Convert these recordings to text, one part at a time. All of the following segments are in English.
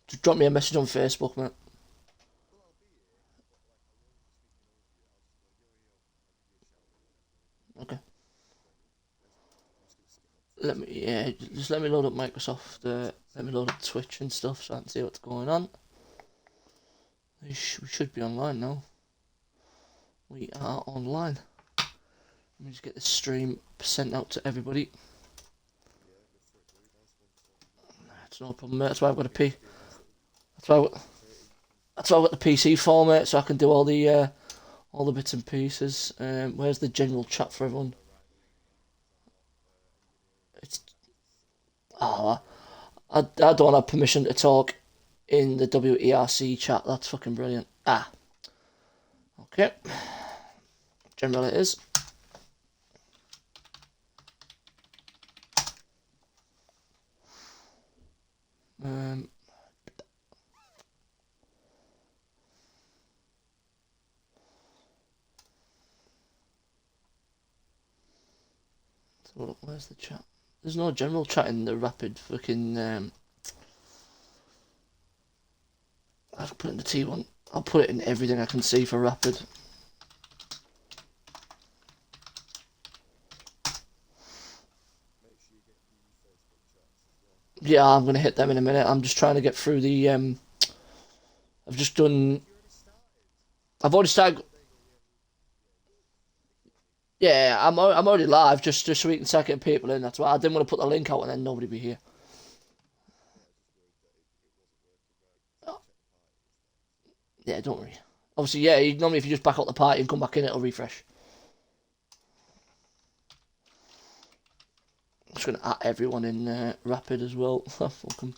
Just drop me a message on Facebook, mate. Okay. Just let me load up Microsoft. Let me load up Twitch and stuff so I can see what's going on. We should be online now. We are online. Let me just get this stream sent out to everybody. That's no problem, mate. That's why I've got a P. That's why I've got the PC for, mate, so I can do all the bits and pieces. Where's the general chat for everyone? It's I don't have permission to talk in the WERC chat. That's fucking brilliant. Okay. General it is. Where's the chat? There's no general chat in the rapid fucking. I've put it in the T1. I'll put it in everything I can see for rapid. Yeah, I'm gonna hit them in a minute. I'm just trying to get through the. I've just done. I've already started. Yeah, I'm already live just so we can start getting people in. That's why I didn't want to put the link out and then nobody be here. Yeah, don't worry. Obviously, yeah. Normally, if you just back out the party and come back in, it'll refresh. I'm just gonna add everyone in rapid as well. Fuck 'em.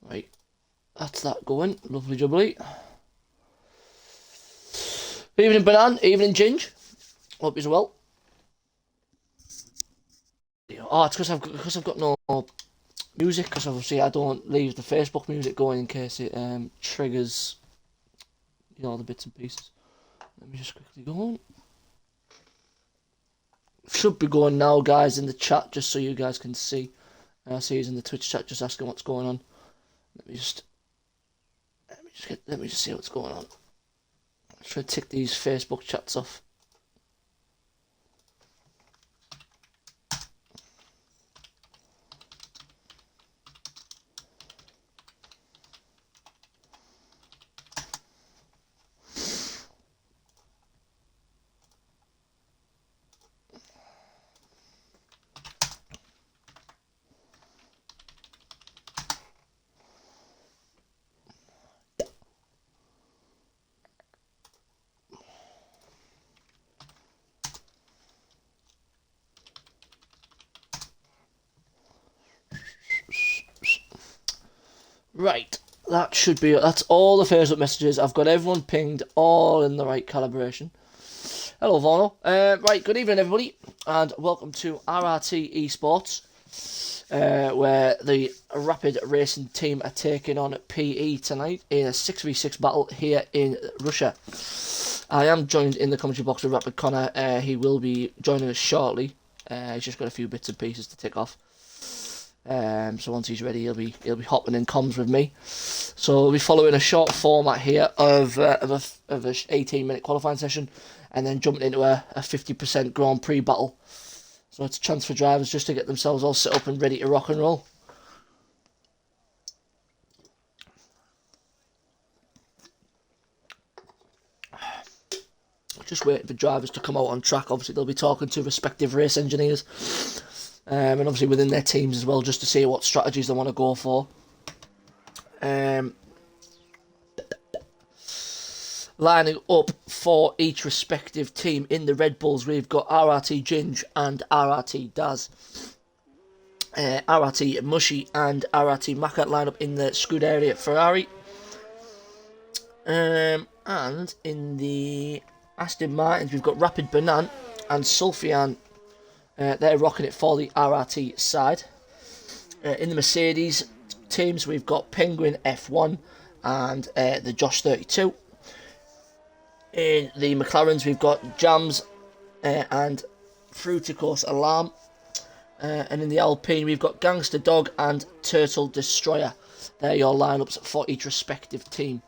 Right, that's that going. Lovely jubbly. Evening, Banan. Evening, Ginge. Hope you're well. Oh, it's because I've got no music. Because obviously I don't leave the Facebook music going in case it triggers, the bits and pieces. Let me just quickly go on. Should be going now, guys, in the chat just so you guys can see. I see he's in the Twitch chat just asking what's going on. Let me just see what's going on. I'm trying to tick these Facebook chats off. Right, that's all the Facebook messages. I've got everyone pinged, all in the right calibration. Hello, Vorno. Right, good evening, everybody, and welcome to RRT eSports, where the Rapid Racing team are taking on PE tonight in a 6v6 battle here in Russia. I am joined in the commentary box with Rapid Connor. He will be joining us shortly. He's just got a few bits and pieces to tick off. So once he's ready, he'll be hopping in comms with me. So we'll be following a short format here of a 18-minute qualifying session, and then jumping into a 50% Grand Prix battle. So it's a chance for drivers just to get themselves all set up and ready to rock and roll. Just waiting for drivers to come out on track. Obviously, they'll be talking to respective race engineers. And obviously within their teams as well, just to see what strategies they want to go for. Lining up for each respective team in the Red Bulls, we've got RRT Ginge and RRT Daz. RRT Mushy and RRT Maka line up in the Scuderia Ferrari. And in the Aston Martins, we've got Rapid Banan and Sulfian. They're rocking it for the RRT side. In the Mercedes teams, we've got Penguin F1 and the Josh 32. In the McLarens, we've got Jams and Fruticos Alarm. And in the Alpine, we've got Gangster Dog and Turtle Destroyer. They're your lineups for each respective team.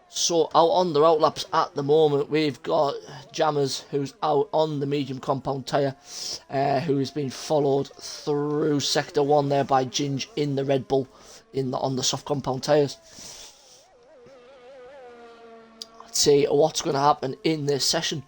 So out on the route laps at the moment, we've got Jammers, who's out on the medium compound tyre, who has been followed through Sector 1 there by Ginge in the Red Bull on the soft compound tyres. Let's see what's going to happen in this session.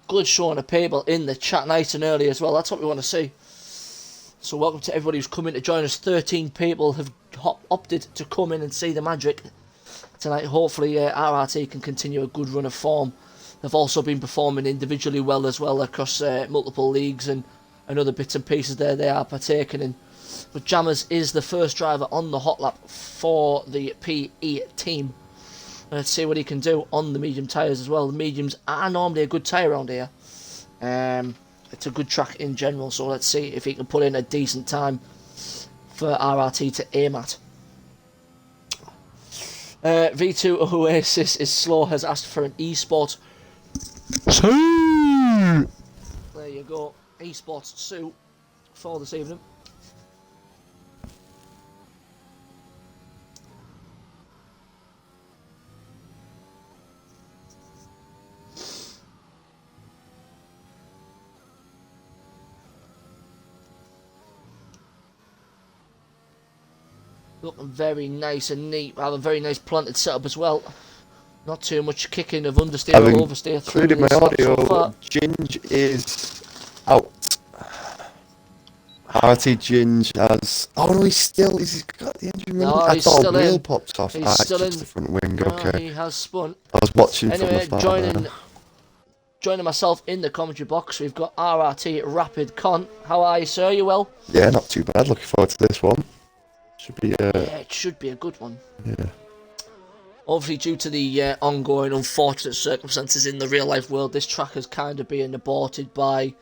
Good showing of people in the chat nice and early as well. That's what we want to see. So welcome to everybody who's come in to join us. 13 people have opted to come in and see the magic tonight. Hopefully RRT can continue a good run of form. They've also been performing individually well as well across multiple leagues and other bits and pieces there they are partaking in. But Jammers is the first driver on the hot lap for the PE team. Let's see what he can do on the medium tyres as well. The mediums are normally a good tyre around here. It's a good track in general, so let's see if he can put in a decent time for RRT to aim at. V2 Oasis is slow, has asked for an eSports suit. There you go, eSports suit for this evening. Looking very nice and neat. Have a very nice planted setup as well. Not too much kicking of understeer or oversteer. Including my audio, Ginge is out. RT Ginge has... Oh no, he's got the engine running. I thought a wheel popped off. He's still in. Just the front wing, No, okay. he has spun. I was watching anyway, from the joining myself in the commentary box, we've got RRT Rapid Con. How are you, sir? You well? Yeah, not too bad. Looking forward to this one. Yeah, it should be a good one. Yeah. Obviously, due to the ongoing unfortunate circumstances in the real life world, this track has kind of been aborted by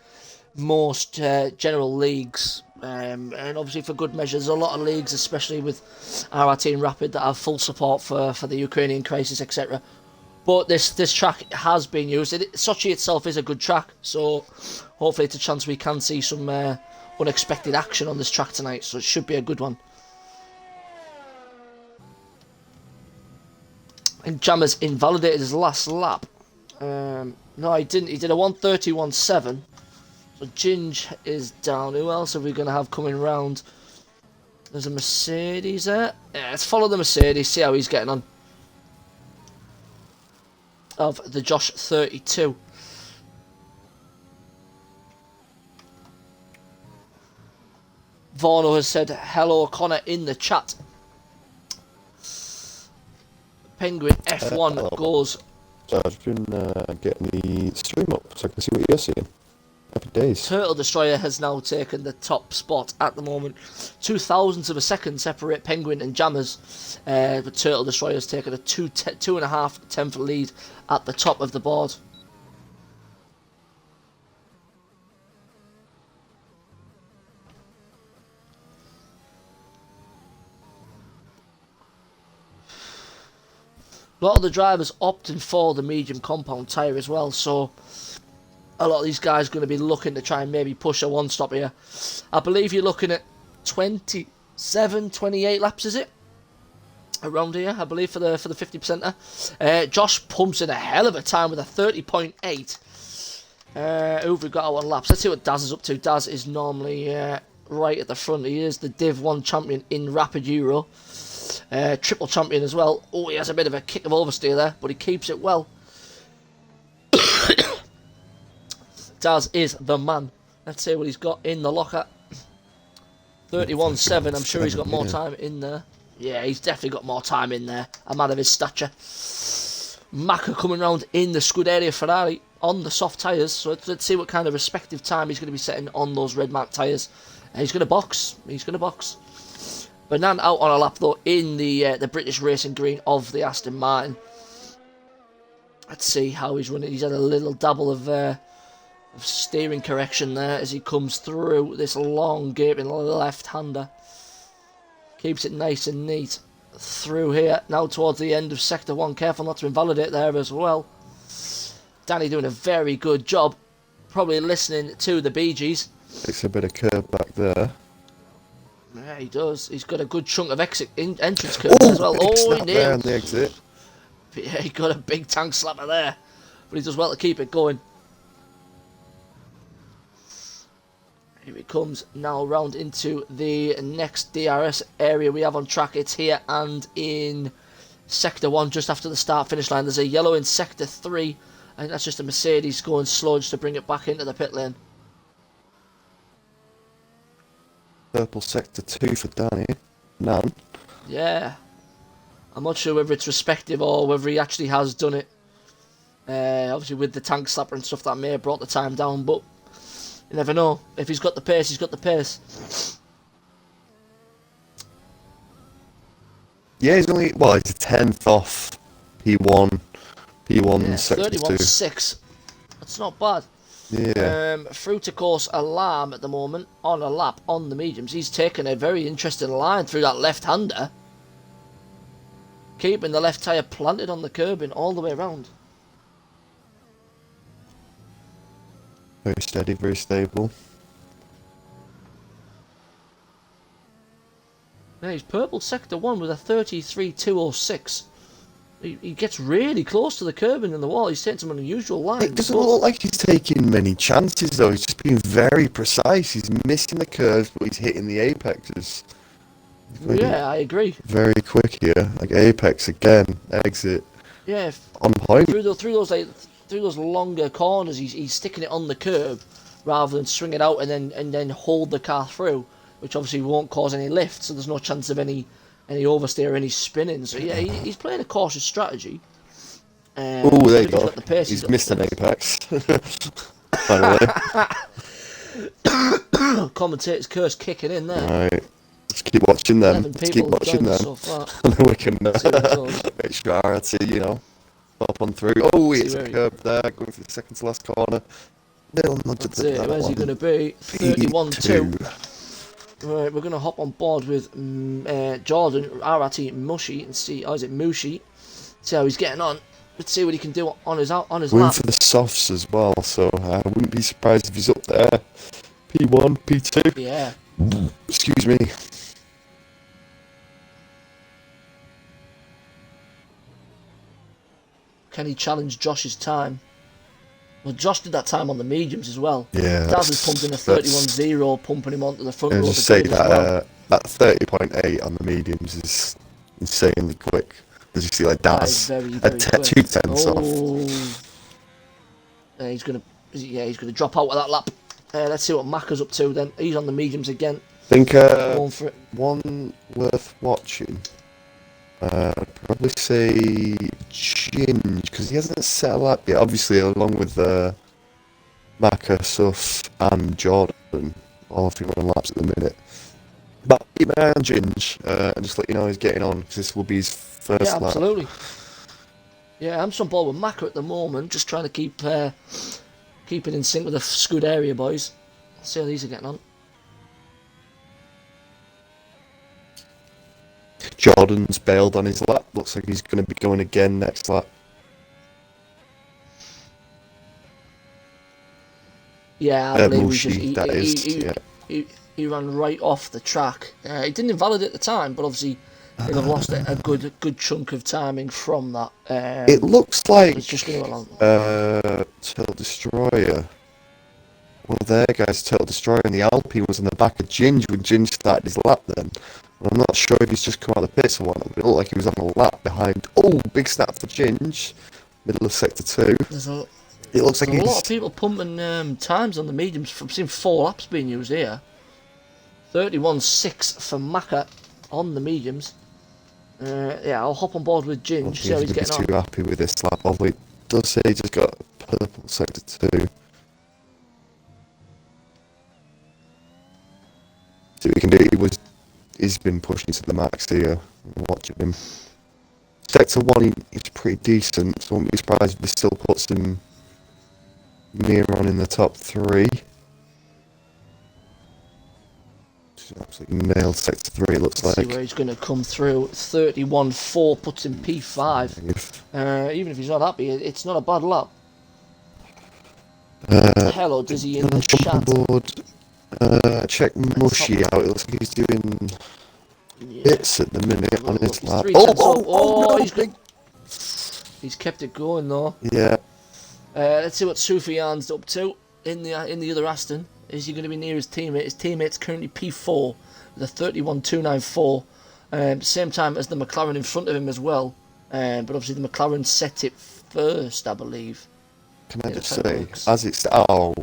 most general leagues. And obviously, for good measure, there's a lot of leagues, especially with RRT and Rapid, that have full support for the Ukrainian crisis, etc. But this track has been used. Sochi itself is a good track, so hopefully it's a chance we can see some unexpected action on this track tonight, so it should be a good one. And Jammers invalidated his last lap. No, he didn't. He did a 1:31.7. So Ginge is down. Who else are we going to have coming round? There's a Mercedes there. Yeah, let's follow the Mercedes, see how he's getting on. Of the Josh 32. Vorno has said hello, Connor, in the chat. Penguin F1 goes. So I've been getting the stream up so I can see what you're seeing. Happy days. Turtle Destroyer has now taken the top spot at the moment. 0.02 of a second separate Penguin and Jammers. But Turtle Destroyer has taken a 2.5 tenth lead at the top of the board. A lot of the drivers opting for the medium compound tyre as well, so a lot of these guys are going to be looking to try and maybe push a one-stop here. I believe you're looking at 27, 28 laps, is it? Around here, I believe, for the 50%er. Josh pumps in a hell of a time with a 30.8. Who have we got out on laps? Let's see what Daz is up to. Daz is normally right at the front. He is the Div 1 champion in Rapid Euro. Triple champion as well. Oh, he has a bit of a kick of oversteer there, but he keeps it well. Daz is the man. Let's see what he's got in the locker. 31.7. I'm sure he's got more time in there. Yeah, he's definitely got more time in there. A man of his stature. Maka coming round in the Scuderia Ferrari on the soft tyres. So let's see what kind of respective time he's going to be setting on those red mark tyres. He's going to box. He's going to box. Banan out on a lap though in the British Racing Green of the Aston Martin. Let's see how he's running. He's had a little dabble of steering correction there as he comes through this long gaping left-hander. Keeps it nice and neat through here. Now towards the end of Sector 1. Careful not to invalidate there as well. Danny doing a very good job. Probably listening to the Bee Gees. Takes a bit of curve back there. Yeah, he does. He's got a good chunk of entrance curve as well. Oh, he there on nailed. the exit. Yeah, he got a big tank slapper there. But he does well to keep it going. Here it comes now round into the next DRS area we have on track. It's here and in Sector 1, just after the start-finish line. There's a yellow in Sector 3. I think that's just a Mercedes going slow just to bring it back into the pit lane. Purple Sector 2 for Danny. Nan. Yeah. I'm not sure whether it's respective or whether he actually has done it. Obviously with the tank slapper and stuff that may have brought the time down, but you never know. If he's got the pace, he's got the pace. Yeah, he's only, well, he's a 10th off P1 Yeah, Sector 2. 31.6. That's not bad. Yeah. Through to course Alarm at the moment, on a lap, on the mediums. He's taken a very interesting line through that left-hander. Keeping the left tyre planted on the curbing all the way around. Very steady, very stable. Yeah, he's purple Sector 1 with a 33.206. He gets really close to the curbing in the wall. He's taking some unusual lines. It doesn't look like he's taking many chances though. He's just being very precise. He's missing the curves, but he's hitting the apexes. Yeah, I agree. Very quick here. Like apex again, exit. Yeah, On point. through those longer corners, he's sticking it on the curb rather than swing it out and then hold the car through, which obviously won't cause any lift. So there's no chance of any oversteer or any spinning. So yeah, he's playing a cautious strategy. Oh, there you go. He's missed an apex. By the way. Commentator's curse kicking in there. Right. Let's keep watching them. 11 Let's keep people watching done them. so far. And then we can See what it goes. make sure RRT, you know, pop on through. Oh, See it's where a he- curb there, going for the second to last corner. Little nudge at That's it. that Where's he one. going to be? 31.2. P2. Right, we're going to hop on board with Jordan, RRT Mushy, and see, is it Mushy? See how he's getting on. Let's see what he can do on his Going lap. for the softs as well, so I wouldn't be surprised if he's up there. P1, P2. Yeah. Excuse me. Can he challenge Josh's time? Well, Josh did that time on the mediums as well. Yeah, Daz was pumping a 31.0, pumping him onto the front I row. just of say the grid as well. that 30.8 on the mediums is insanely quick. As you see, like That is Daz, very, very quick. 2 tenths off. Oh. He's gonna drop out of that lap. Let's see what Macca's up to then. He's on the mediums again. I think Going for it. one worth watching. I'd probably say Ginge, because he hasn't set a lap yet. Obviously, along with Maka, Suff, and Jordan, all of them on laps at the minute. But keep an eye on Ginge and just let you know how he's getting on, because this will be his first Yeah, lap. absolutely. Yeah, I'm on board with Maka at the moment, just trying to keep it in sync with the Scuderia boys. See how these are getting on. Jordan's bailed on his lap. Looks like he's going to be going again next lap. Yeah, I believe Mushi, he ran right off the track. He didn't invalidate at the time, but obviously they'll have lost a good chunk of timing from that. It looks like It's just going to go along. Turtle Destroyer. Well, there, guys, Turtle Destroyer and the Alpine was on the back of Ginge when Ginge started his lap then. I'm not sure if he's just come out of the pits or what, but it looked like he was on a lap behind. Oh, big snap for Ginge. Middle of Sector 2. It looks like There's a lot he's... of people pumping times on the mediums. I've seen 4 laps being used here. 31.6 for Maka on the mediums. Yeah, I'll hop on board with I don't Ginge, think see how he's he's going to getting be on. too happy with this lap. Although it does say he's just got purple sector 2. See what he can do. He's been pushing to the max here. Watching him. Sector 1 is pretty decent, so I wouldn't be surprised if he still puts him near on in the top 3. Just absolutely nailed sector 3, it looks Let's see like. where he's going to come through. 31.4 puts him P5. Even if he's not happy, it's not a bad lap. Hello, Dizzy in the Jump on chat. board. Check Mushy out. It looks like he's doing bits at the minute on his He's lap. 3 Oh, tenths oh, off. oh, no, He's good. He's kept it going though. Yeah. Let's see what Sufian's up to in the other Aston. Is he going to be near his teammate? His teammate's currently P4 with a 31.294. Same time as the McLaren in front of him as well. But obviously the McLaren set it first, I believe. Can I Yeah, just that's how it say, works. as it's... Oh,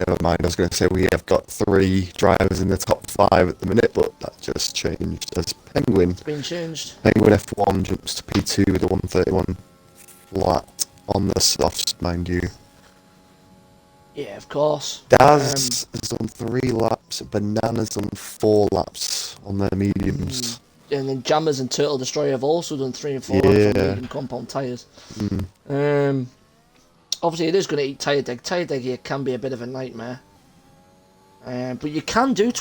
never mind. I was going to say we have got 3 drivers in the top 5 at the minute, but that just changed as Penguin. It's been changed. Penguin F1 jumps to P2 with a 131 flat on the softs, mind you. Yeah, of course. Daz has done 3 laps, Banana's done 4 laps on their mediums. And then Jammers and Turtle Destroyer have also done 3 and 4 laps on medium compound tyres. Obviously, it is going to eat tyre deg. Tyre deg here can be a bit of a nightmare. But you can do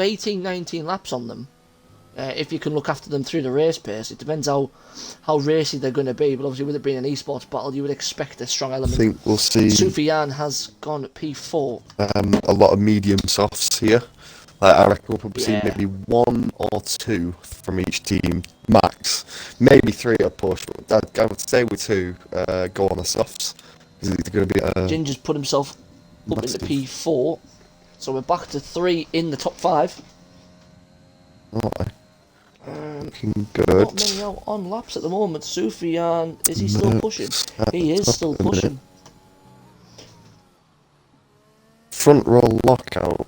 18, 19 laps on them. If you can look after them through the race pace. It depends how racy they're going to be. But obviously, with it being an eSports battle, you would expect a strong I element. think we'll see Sufian has gone at P4. a lot of medium softs here. Like, I reckon we'll probably see Yeah. maybe 1 or 2 from each team, max. Maybe 3 at a push, but I would say with 2 go on the softs. Is it going to be Ginger's put himself up into massive... P4. So we're back to 3 in the top 5. Looking Not good. many out on laps at the moment. Sufian, is he still pushing? He is still pushing. Front row lockout.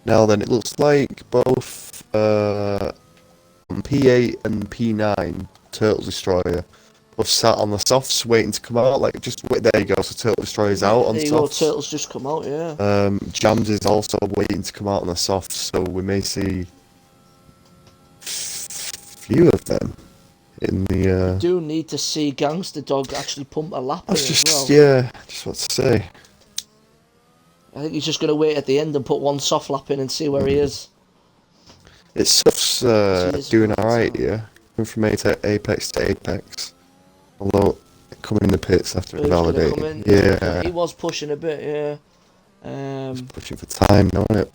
Now then, it looks like both P8 and P9 Turtle Destroyer both sat on the softs waiting to come out. Like, just wait, there you go. So Turtle Destroyer's out on There you go, softs. Turtle's just come out, yeah. Jams is also waiting to come out on the softs, so we may see few of them in the. Do need to see Gangster Dog actually pump a lap in as well. Yeah, just what to say. I think he's just going to wait at the end and put one soft lap in and see where he is. It's Softs doing alright here. Going from Apex to Apex. Although, coming in the pits after validating. Yeah. He was pushing a bit, yeah. Pushing for time, don't it?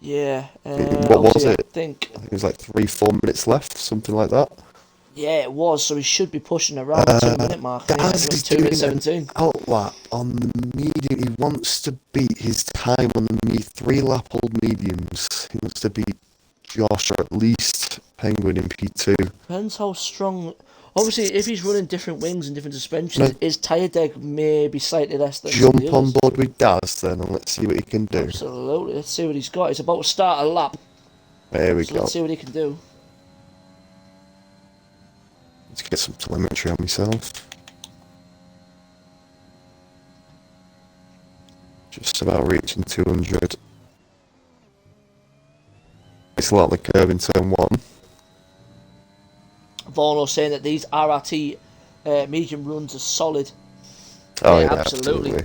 Yeah. What was it? I think it was like 3-4 minutes left, something like that. Yeah, it was, so he should be pushing around the 2 minute mark. Daz is 2 minutes 17. Outlap on the medium. He wants to beat his time on the 3 lap old mediums. He wants to beat Josh or at least Penguin in P2. Depends how strong. Obviously, if he's running different wings and different suspensions, his tyre deg may be slightly less than Jump the on others. board with Daz then and let's see what he can do. Absolutely, let's see what he's got. He's about to start a lap. There we So go. let's see what he can do. Let's get some telemetry on myself. Just about reaching 200. It's a lot of the curve in turn 1. Vorno saying that these RRT medium runs are solid. Oh Yeah, yeah, absolutely.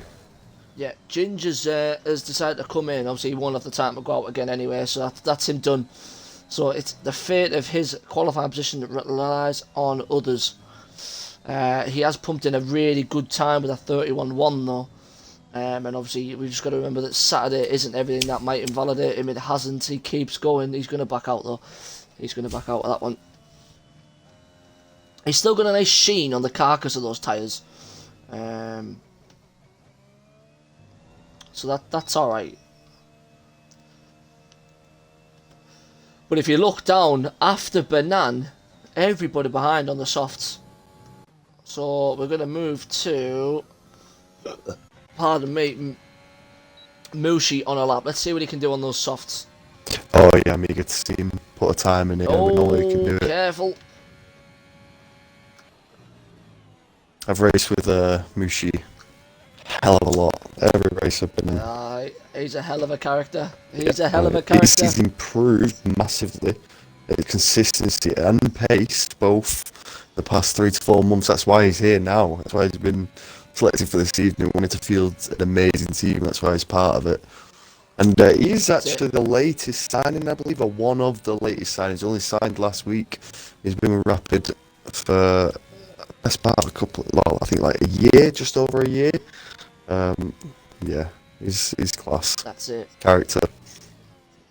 Yeah, Ginger's has decided to come in. Obviously, he won't have the time to go out again anyway, so that's him done. So it's the fate of his qualifying position that relies on others. He has pumped in a really good time with a 31.1 though. And obviously we've just got to remember that Saturday isn't everything that might invalidate him. It hasn't. He keeps going. He's going to back out though. He's going to back out of that one. He's still got a nice sheen on the carcass of those tyres. So that's alright. But if you look down, after Banan, everybody behind on the softs. So we're going to move to pardon me, Mushi on a lap. Let's see what he can do on those softs. Oh yeah, I'm eager to see him put a time in here. We know he can do it. Careful. I've raced with Mushi hell of a lot. Every race I've been in. He's a hell of a character. He's a hell of a character. He's improved massively. Consistency and pace, both the past 3 to 4 months. That's why he's here now. That's why he's been selected for this evening. He wanted to field an amazing team. That's why he's part of it. And he's actually the latest signing, I believe, or one of the latest signings. He only signed last week. He's been with Rapid for best part of a couple. Well, I think like a year, just over a year. Yeah, he's class. That's it. Character.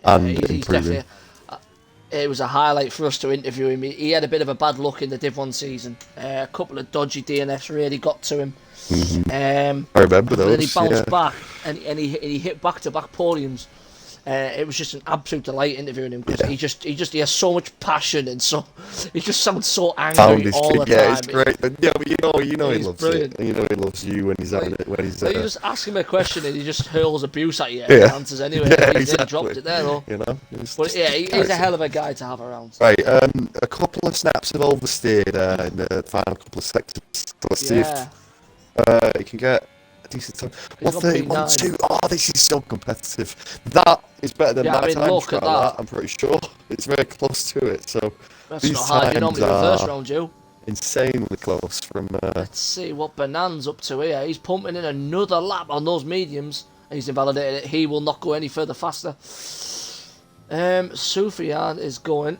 And he's definitely. It was a highlight for us to interview him. He had a bit of a bad luck in the Div 1 season. A couple of dodgy DNFs really got to him. I remember those. Then he bounced back and he hit back-to-back podiums. It was just an absolute delight interviewing him because he has so much passion and he just sounds so angry all the time. Yeah, it's great. Yeah, but you know he loves brilliant. it. You know he loves you when he's having it. When he's you just ask him a question and he just hurls abuse at you and yeah. he answers anyway. Yeah, He exactly. dropped it there though. You know. But yeah, he's a hell of a guy to have around. Right, a couple of snaps have oversteered in the final couple of sectors. So let's see if he can get a decent time. 1:31.2. Oh, this is so competitive. That is better than my time look at that. I'm pretty sure. It's very close to it. So That's these not hard. You normally times reverse are round you. insanely close from. Let's see what Banan's up to here. He's pumping in another lap on those mediums. He's invalidated it. He will not go any further faster. Sufyan is going.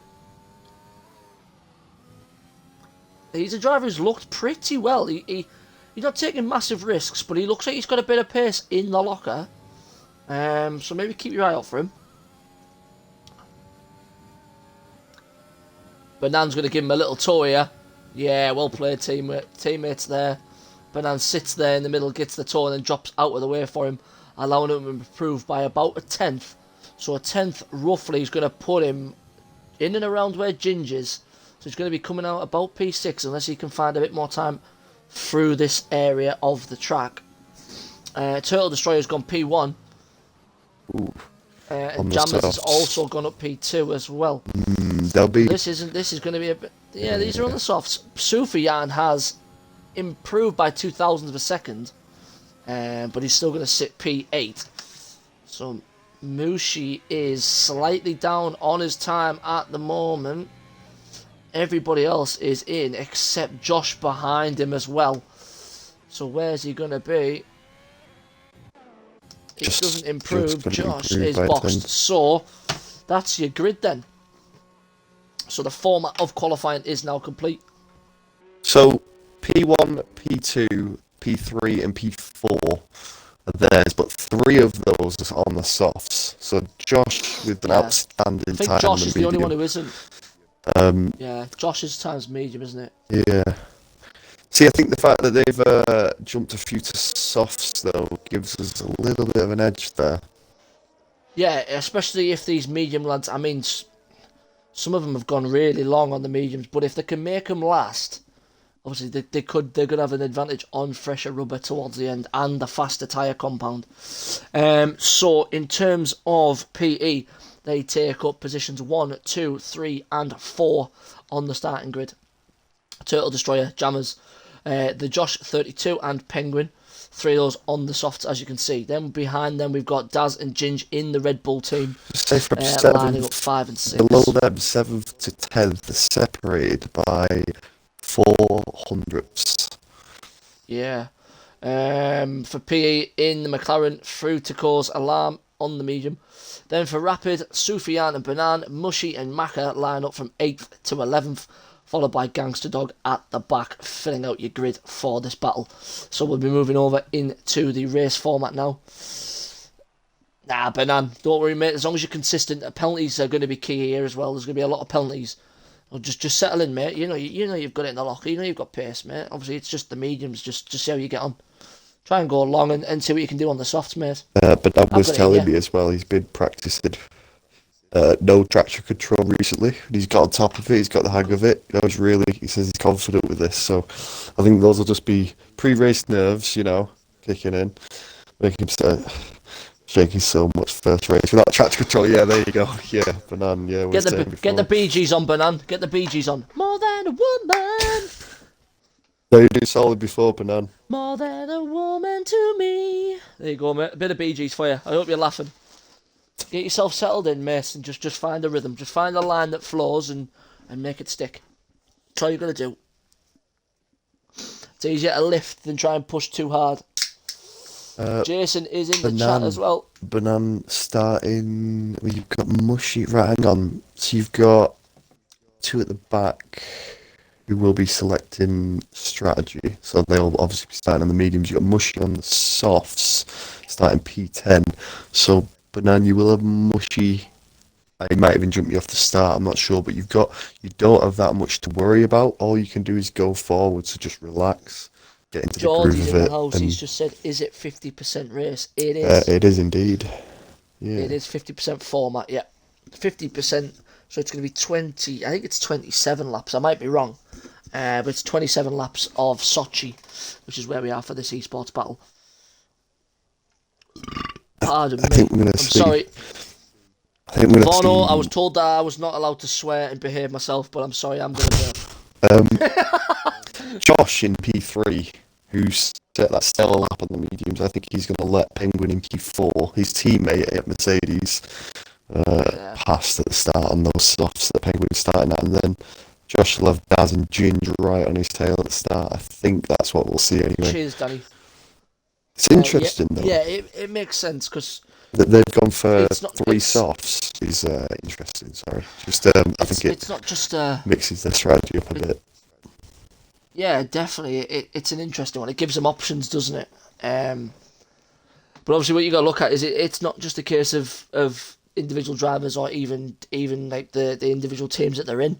He's a driver who's looked pretty well. He's not taking massive risks, but he looks like he's got a bit of pace in the locker. So maybe keep your eye out for him. Banan's going to give him a little tow here. Yeah, well played, teammates there. Banan sits there in the middle, gets the tow, and then drops out of the way for him, allowing him to improve by about a tenth. So a tenth roughly is going to put him in and around where Ginge is. So he's going to be coming out about P6 unless he can find a bit more time through this area of the track. Turtle Destroyer's gone P1. And Jammers has also gone up P2 as well. This is going to be a bit. Yeah, these are on the softs. Sufyan has improved by 0.02 of a second, but he's still going to sit P8. So Mushi is slightly down on his time at the moment. Everybody else is in except Josh behind him as well. So where's he going to be? It doesn't improve. Josh is boxed. So that's your grid then. So the format of qualifying is now complete. So P1, P2, P3 and P4 are theirs, but 3 of those are on the softs. So Josh with an outstanding time. I think Josh is the only one who isn't. Yeah, Josh's time's medium, isn't it? Yeah. See, I think the fact that they've jumped a few to softs, though, gives us a little bit of an edge there. Yeah, especially if these medium lads, I mean, some of them have gone really long on the mediums, but if they can make them last, obviously they're going to have an advantage on fresher rubber towards the end and the faster tyre compound. So in terms of PE, they take up positions 1, 2, 3 and 4 on the starting grid. Turtle Destroyer, Jammers, the Josh 32 and Penguin, 3 of those on the softs as you can see. Then behind them we've got Daz and Ginge in the Red Bull team, lining up 5 and 6. Below them, 7th to 10th, are separated by 4 hundredths. Yeah. For PE in the McLaren, through to cause alarm on the medium. Then for Rapid, Sufyan and Banan, Mushy and Maka line up from 8th to 11th. Followed by Gangster Dog at the back, filling out your grid for this battle. So we'll be moving over into the race format now. Nah, Banan, don't worry, mate. As long as you're consistent, penalties are going to be key here as well. There's going to be a lot of penalties. Just settle in, mate. You know you've got it in the locker. You know you've got pace, mate. Obviously, it's just the mediums. Just see how you get on. Try and go along and see what you can do on the softs, mate. But Dad was telling me as well, he's been practicing no traction control recently, and he's got on top of it, he's got the hang of it. He says he's confident with this, so I think those will just be pre-race nerves, kicking in, making him shaking so much first race without traction control. Yeah, there you go. Yeah, Banan. Yeah, we were saying before. Get the Bee Gees on, Banan. Get the Bee Gees on. More than a woman. No, you do solid before Banan. More than a woman to me. There you go, mate. A bit of Bee Gees for you. I hope you're laughing. Get yourself settled in, mate, and just find a rhythm. Just find a line that flows and make it stick. That's all you're going to do. It's easier to lift than try and push too hard. Jason is in the chat as well. Banan starting. Well, you've got Mushy. Right, hang on. So you've got two at the back who will be selecting strategy. So they'll obviously be starting on the mediums. You've got Mushy on the softs, starting P10. So Banan, you will have Mushy. He might even jump you off the start. I'm not sure, but you don't have that much to worry about. All you can do is go forward. So just relax. Get into the groove of in it. The house. He's just said, is it 50% race? It is. It is indeed. Yeah. It is 50% format, yeah. 50%, so it's going to be 20, I think it's 27 laps. I might be wrong. But it's 27 laps of Sochi, which is where we are for this eSports battle. Pardon me. I'm sorry. I think we're going to see... I was told that I was not allowed to swear and behave myself, but I'm sorry, I'm going to Josh in P3, who's set that stellar lap on the mediums, I think he's going to let Penguin in P4, his teammate at Mercedes, past at the start on those softs that Penguin's starting at, and then Josh will have Daz and Ginge right on his tail at the start. I think that's what we'll see anyway. Cheers, Danny. It's interesting, though. Yeah, it makes sense, because... They've gone for three softs is interesting, sorry. Just, I think it's not just... mixes their strategy up a bit. Yeah, definitely. It's an interesting one. It gives them options, doesn't it? But obviously, what you got to look at is it's not just a case of individual drivers or even like the individual teams that they're in.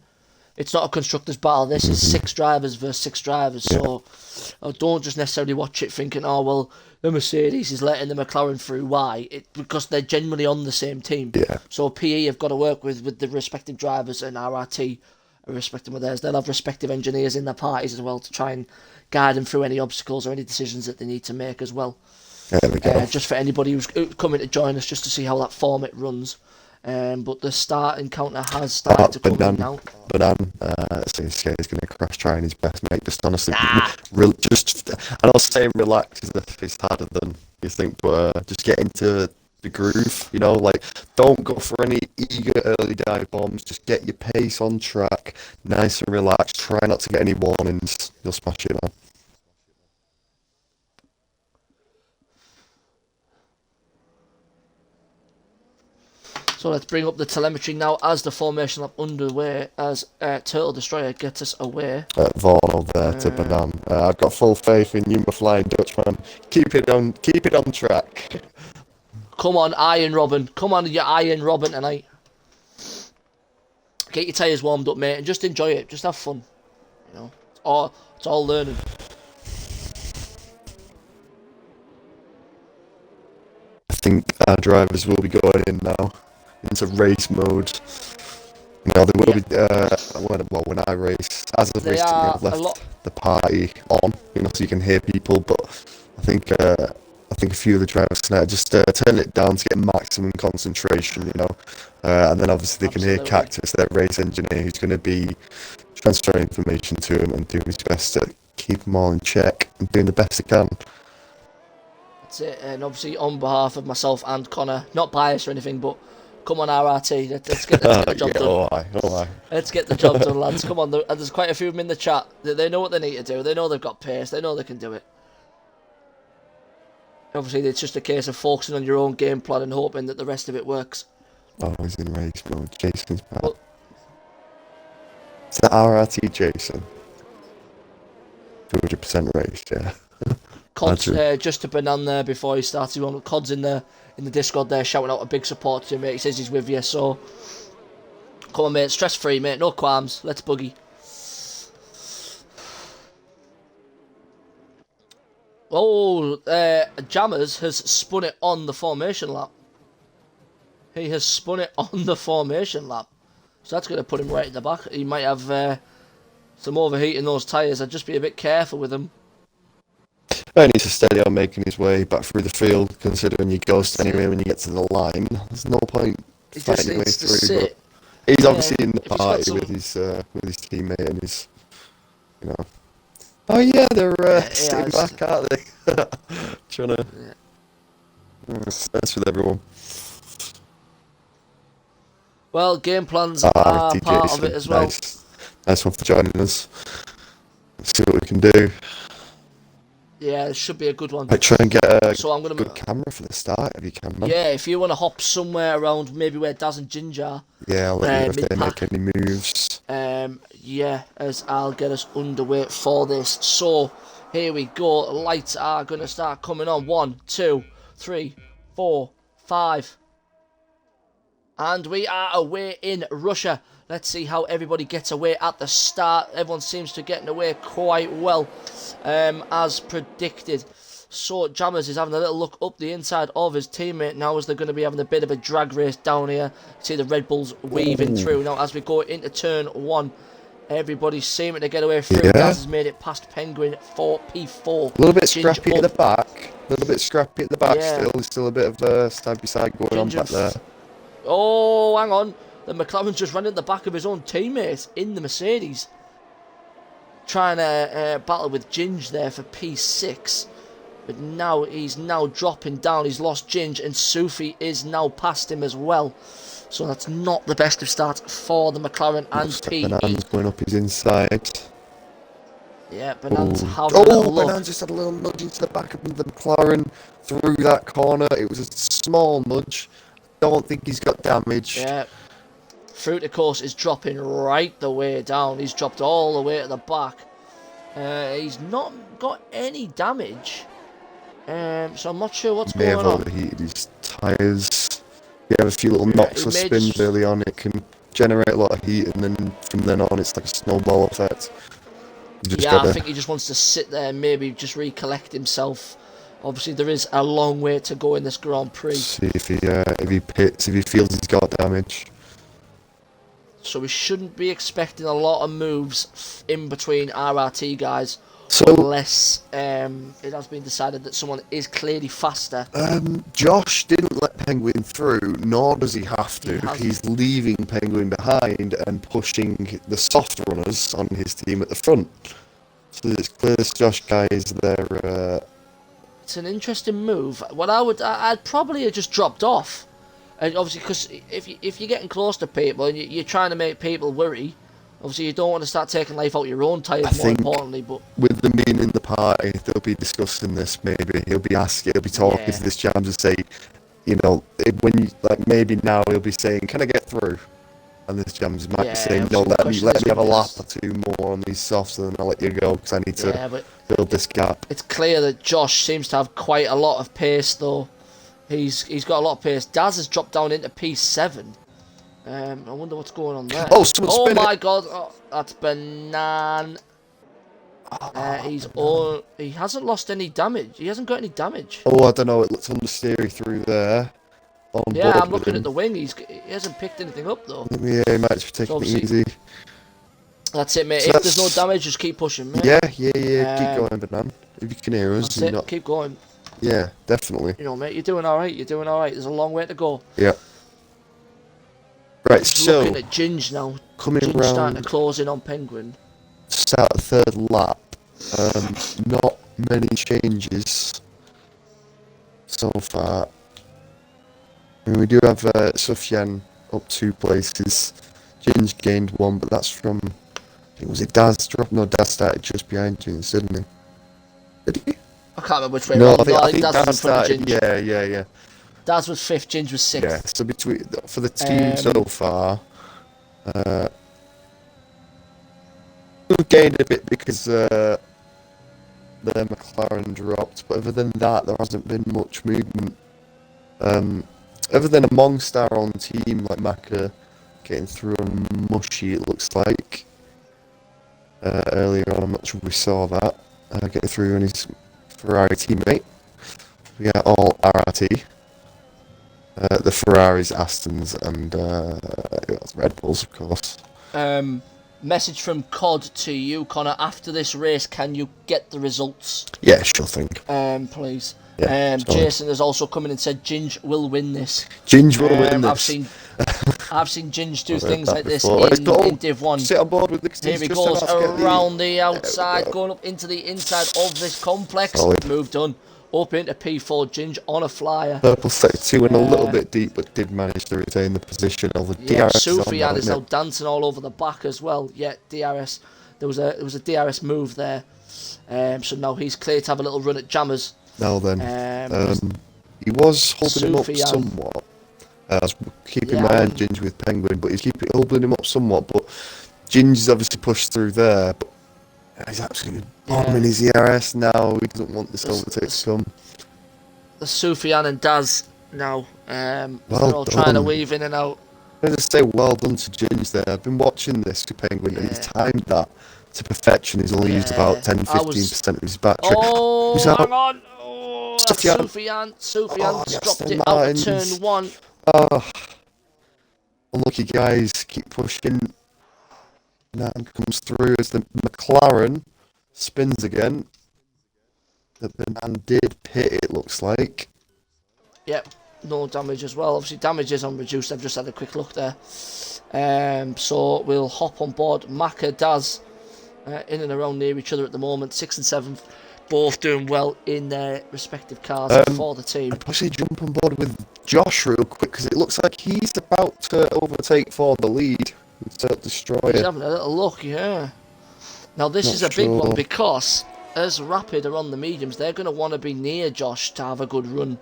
It's not a constructors' battle. This is 6 drivers versus 6 drivers. Yeah. So don't just necessarily watch it thinking, oh well, the Mercedes is letting the McLaren through. Why? Because they're generally on the same team. Yeah. So PE have got to work with the respective drivers, and RRT are respective with theirs. They'll have respective engineers in their parties as well to try and guide them through any obstacles or any decisions that they need to make as well. There we go. Just for anybody who's coming to join us, just to see how that format runs. But the start encounter has started to come in now. Banan, so he's going to crash trying his best, mate. Just honestly, and I'll say relax is harder than you think, but just get into the groove, you know, like don't go for any eager early dive bombs. Just get your pace on track, nice and relaxed. Try not to get any warnings. You'll smash it, man. So let's bring up the telemetry now as the formation lap underway, as Turtle Destroyer gets us away. Vorno there to Banan. I've got full faith in you, my flying Dutchman. Keep it on track. Come on, Iron Robin. Come on, you Iron Robin tonight. Get your tyres warmed up, mate, and just enjoy it. Just have fun. You know, it's all learning. I think our drivers will be going in now into race mode. You know, there will be when I race, as I've recently I've left the party on, you know, so you can hear people. But I think a few of the drivers tonight just turn it down to get maximum concentration, you know, and then obviously they can hear Cactus, their race engineer, who's going to be transferring information to them and doing his best to keep them all in check and doing the best he can. That's it, and obviously on behalf of myself and Connor, not biased or anything, but come on RRT, let's get the job done. Oh aye. Let's get the job done, lads. Come on, there's quite a few of them in the chat. They know what they need to do. They know they've got pace. They know they can do it. Obviously, it's just a case of focusing on your own game plan and hoping that the rest of it works. Oh, he's in race mode. Jason's back. Is that RRT Jason? 200% race, yeah. Cod's just to Banan there before he starts. Cod's in the Discord there shouting out a big support to him, mate. He says he's with you, so come on, mate. Stress free, mate. No qualms. Let's boogie. Oh, Jammers has spun it on the formation lap. He has spun it on the formation lap. So that's going to put him right at the back. He might have some overheat in those tyres. I'd just be a bit careful with him. He needs to steady on making his way back through the field, considering you ghost anyway when you get to the line. There's no point He just fighting your way needs to through, but sit. he's Yeah, obviously in the if he's got party some. with his teammate and his, you know. Oh yeah, they're He sitting has. back, aren't they? Trying to Yeah. mess with everyone. Well, game plans Ah, are RRT part of it Jason, as well. nice one for joining us. Let's see what we can do. Yeah, it should be a good one. I try and get a So I'm good gonna. camera for the start if you can, man. Yeah, if you want to hop somewhere around, maybe where Daz and Ginger are, Yeah, I'll let you know if mid they pack. make any moves. Yeah, as I'll get us underway for this. So here we go. Lights are gonna start coming on. 1, 2, 3, 4, 5. And we are away in Russia. Let's see how everybody gets away at the start. Everyone seems to be getting away quite well, as predicted. So Jammers is having a little look up the inside of his teammate now as they're going to be having a bit of a drag race down here. See the Red Bulls weaving through. Now as we go into turn 1, everybody's seeming to get away through. Yeah. Daz has made it past Penguin for P4. A little bit Ginger scrappy at up. the back. A little bit scrappy at the back Yeah. still. There's still a bit of side by side going Ginger on back there. Oh, hang on. The McLaren's just ran at the back of his own teammates in the Mercedes. Trying to battle with Ginge there for P6. But now he's now dropping down. He's lost Ginge and Sufi is now past him as well. So that's not the best of starts for the McLaren and PE. Banana's going up his inside. Yeah, Banana's having a little look. Banana just had a little nudge into the back of the McLaren through that corner. It was a small nudge. Don't think he's got damage. Yeah. Fruit, of course, is dropping right the way down. He's dropped all the way to the back. He's not got any damage. So I'm not sure what's May going have on. overheated his tyres. You have a few little knocks or spins early on. It can generate a lot of heat, and then from then on, it's like a snowball effect. Yeah, I think he just wants to sit there and maybe just recollect himself. Obviously, there is a long way to go in this Grand Prix. See if he pits, if he feels he's got damage. So we shouldn't be expecting a lot of moves in between RRT guys. So, unless it has been decided that someone is clearly faster. Josh didn't let Penguin through, nor does he have to. He's leaving Penguin behind and pushing the soft runners on his team at the front. So it's clear this Josh guy is there. It's an interesting move. What I'd probably have just dropped off. And obviously, because if you're getting close to people and you're trying to make people worry, obviously you don't want to start taking life out your own tyres, more importantly. But with them being in the party, they'll be discussing this. Maybe he'll be asking, he'll be talking to this Jams and say, you know, when you like maybe now he'll be saying, "Can I get through?" And this Jams might be saying, "No, let me have a lap or two more on these softs, and then I'll let you go because I need to build this gap." It's clear that Josh seems to have quite a lot of pace, though. He's got a lot of pace. Daz has dropped down into P7. I wonder what's going on there. Oh my God! Oh, that's Banan. He hasn't lost any damage. He hasn't got any damage. Oh, I don't know. It looks under steery through there. Yeah, I'm looking at the wing. He hasn't picked anything up though. Yeah, he might just be taking it easy. That's it, mate. So if there's no damage, just keep pushing, mate. Yeah. Keep going, Banan. If you can hear us, that's it. Keep going. Yeah, definitely. You know, mate, you're doing all right. There's a long way to go. Yeah. Right, so looking at Ginge now. Coming Ginge around, starting to close in on Penguin. Start the third lap. Not many changes so far. I mean, we do have Sufyan up 2 places. Ginge gained 1, but that's from. I think was it Daz dropped? No, Daz started just behind Ginge, didn't he? Did he? I can't remember which way. No, around. I think Daz was in front of Ginge. Yeah. Daz was 5th, Ginge was 6th. Yeah, so between for the team so far, we've gained a bit because the McLaren dropped, but other than that, there hasn't been much movement. Other than amongst our own team, like Maka getting through and Mushy, it looks like. Earlier on, I'm not sure we saw that. Getting through on his Ferrari teammate. We got all RRT. The Ferraris, Astons, and Red Bulls, of course. Message from COD to you, Connor. After this race, can you get the results? Yeah, sure thing. Please. Yeah, Jason has also come in and said Ginge will win this. Ginge will win this. I've seen Ginge do I've heard things that like this before. in Div 1. Sit on board with the, Here he just goes about to get around the outside, go. going up into the inside of this complex. Solid. Move done. Up into P4, Ginge on a flyer. Purple sector 2 and a little bit deep, but did manage to retain the position. All the DRS Sufian is now now dancing all over the back as well. Yeah, DRS. There was a DRS move there. So now he's clear to have a little run at Jammers. Now then, he was holding him up Sufian. somewhat. I was keeping my eye on Ginge with Penguin, but he's holding him up somewhat. But Ginge's obviously pushed through there, but he's absolutely bombing his ERS now. He doesn't want this overtake to come. The Sufian and Daz now. They're all done. trying to weave in and out. I'm going to say well done to Ginge there. I've been watching this to Penguin and he's timed that to perfection. He's only used about 10-15% of his battery. Oh, Who's hang on. Oh, that's Sufian. Sufian's dropped it out of turn 1. Unlucky guys, keep pushing. Nan comes through as the McLaren spins again. The Nan did pit, it looks like. Yep, no damage as well. Obviously, damage is unreduced. I've just had a quick look there. So we'll hop on board. Maka, Daz, in and around near each other at the moment. 6th and 7th, both doing well in their respective cars for the team. I'd probably jump on board with Josh real quick because it looks like he's about to overtake for the lead. Destroyer. He's having a little look, yeah. Now this is a big one because as Rapid are on the mediums, they're going to want to be near Josh to have a good run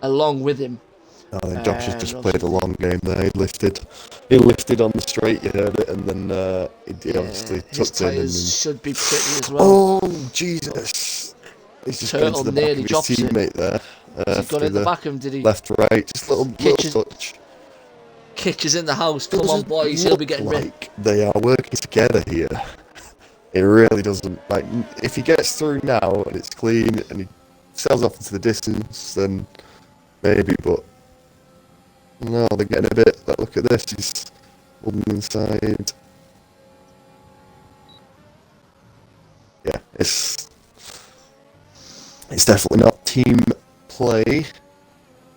along with him. I think Josh has just played a long game there. He lifted on the straight, you heard it, and then he obviously tucked in. And should be pretty as well. Oh, Jesus. He's just going to the back of his teammate there. He's gone in the back of him, did he? Left, right, just a little touch. Kitch is in the house. Come on, boys. He'll be getting rid. They are working together here. It really doesn't. Like, if he gets through now and it's clean and he sails off into the distance, then maybe. But no, they're getting a bit. Like, look at this. He's holding inside. Yeah, it's definitely not team play.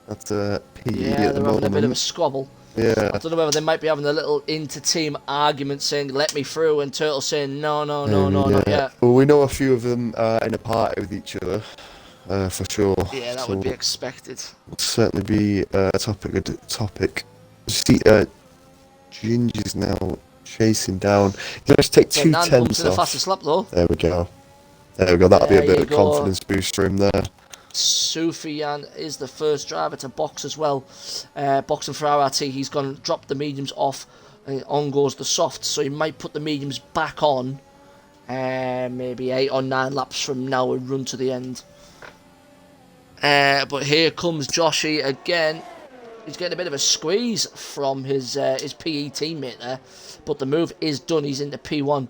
That's a PE at the moment. They're having a bit of a squabble. Yeah. I don't know whether they might be having a little inter-team argument saying, let me through, and Turtle saying, no, not yet. Well, we know a few of them are in a party with each other, for sure. Yeah, that would be expected. Would certainly be a topic. You see, Ginge is now chasing down. He's going to take 2 tenths off. The fastest lap, though. There we go. That'll be a bit of a confidence boost for him there. Sufian is the first driver to box as well. Boxing for RRT, he's gone drop the mediums off. On goes the softs, so he might put the mediums back on. Maybe 8 or 9 laps from now and run to the end. But here comes Joshy again. He's getting a bit of a squeeze from his PE teammate there, but the move is done. He's into P1.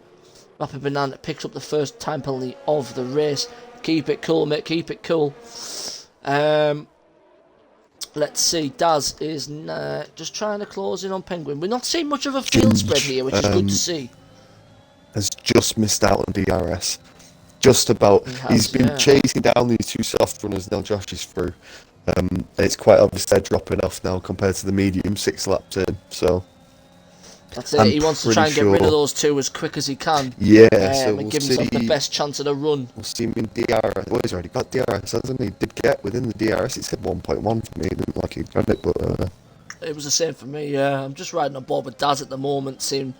Rapid Banana picks up the first time penalty of the race. Keep it cool, mate. Keep it cool. Let's see. Daz is just trying to close in on Penguin. We're not seeing much of a field spread here, which is good to see. Has just missed out on DRS. Just about. He's been chasing down these 2 soft runners. Now Josh is through. It's quite obvious they're dropping off now compared to the medium 6 laps in. So that's it. He wants to try and get rid of those 2 as quick as he can. Yeah, so we'll and give himself the best chance of the run. We'll see him in DRS. Well, he's already got DRS, hasn't he? He did get within the DRS. It said 1.1 for me. It didn't like he got it, but it was the same for me. Yeah, I'm just riding on board with Daz at the moment, seeing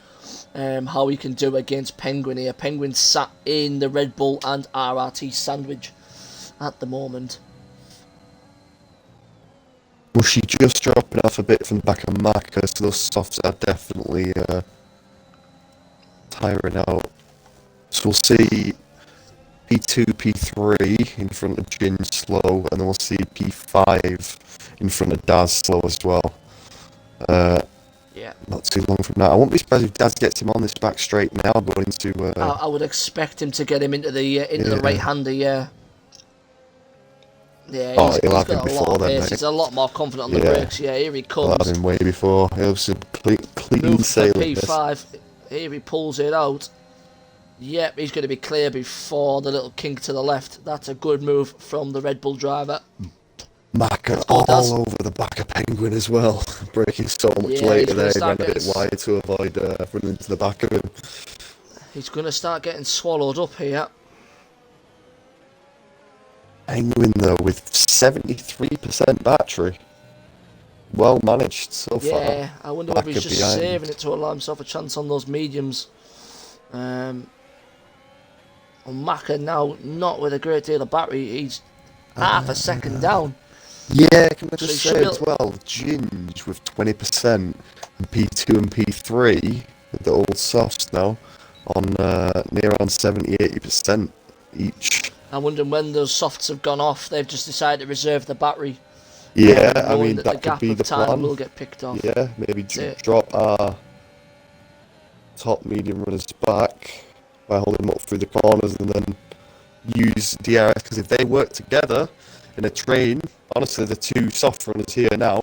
how he can do against Penguin here. Penguin sat in the Red Bull and RRT sandwich at the moment. Was she just dropping off a bit from the back of Maka, so those softs are definitely tiring out. So we'll see P2, P3 in front of Jin slow, and then we'll see P5 in front of Daz slow as well. Yeah. Not too long from now. I won't be surprised if Daz gets him on this back straight now, going into... I would expect him to get him into the right-hander, yeah. Yeah, he's got a lot of pace. He's a lot more confident on the brakes. Yeah, here he comes. I'll have him way before. It was a clean sailing. P5. Here he pulls it out. Yep, he's going to be clear before the little kink to the left. That's a good move from the Red Bull driver. Maka all over the back of Penguin as well, breaking so much later there. He ran a bit wide to avoid running into the back of him. He's going to start getting swallowed up here. Penguin though with 73% battery. Well managed so far. Yeah, I wonder whether he's just saving it to allow himself a chance on those mediums. And Maka now not with a great deal of battery. He's half a second down. Yeah, can I just say as well, Ginge with 20% and P2 and P3 with the old softs now on near on 70-80% each. I wonder when those softs have gone off, they've just decided to reserve the battery. Yeah, I mean, that could be the plan. Will get picked off. Yeah, maybe drop our top medium runners back by holding them up through the corners and then use DRS, because if they work together in a train, honestly, the two soft runners here now,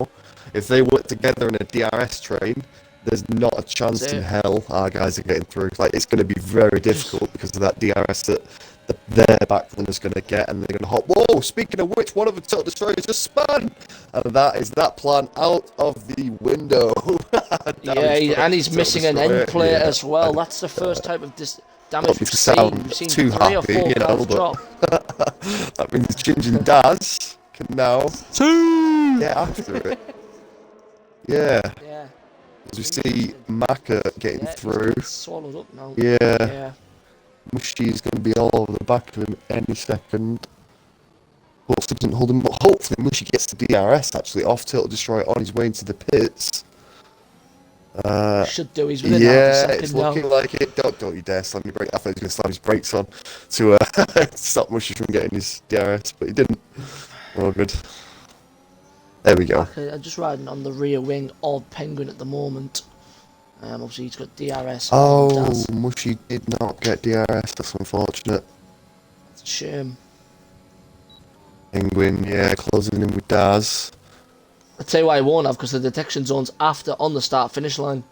if they work together in a DRS train, there's not a chance in hell our guys are getting through. Like, it's going to be very difficult because of that DRS that their back runner's going to get, and they're going to hop. Whoa, speaking of which, one of the Total Destroyers just spun! And that is that plan out of the window. Yeah, and he's missing an end plate as well. That's the first type of damage we've seen. We've seen too 3 happy, or 4 cars drop. That means Ginge and Daz can now get after it. Yeah. As we see Maka getting through. Swallowed up now. Yeah. Mushi's going to be all over the back of him any second. Hopefully doesn't hold him, but hopefully Mushi gets the DRS actually off Total Destroyer on his way into the pits. Should do. He's within half a second it's now. looking like it. Don't you dare slam your brake. I thought he was going to slam his brakes on to stop Mushi from getting his DRS, but he didn't. Oh, good. There we go. I'm just riding on the rear wing of Penguin at the moment. Obviously he's got DRS. Oh, Mushi did not get DRS. That's unfortunate. It's a shame. Penguin, yeah, closing in with Daz. I'll tell you why he won't have, because the detection zone's after on the start-finish line.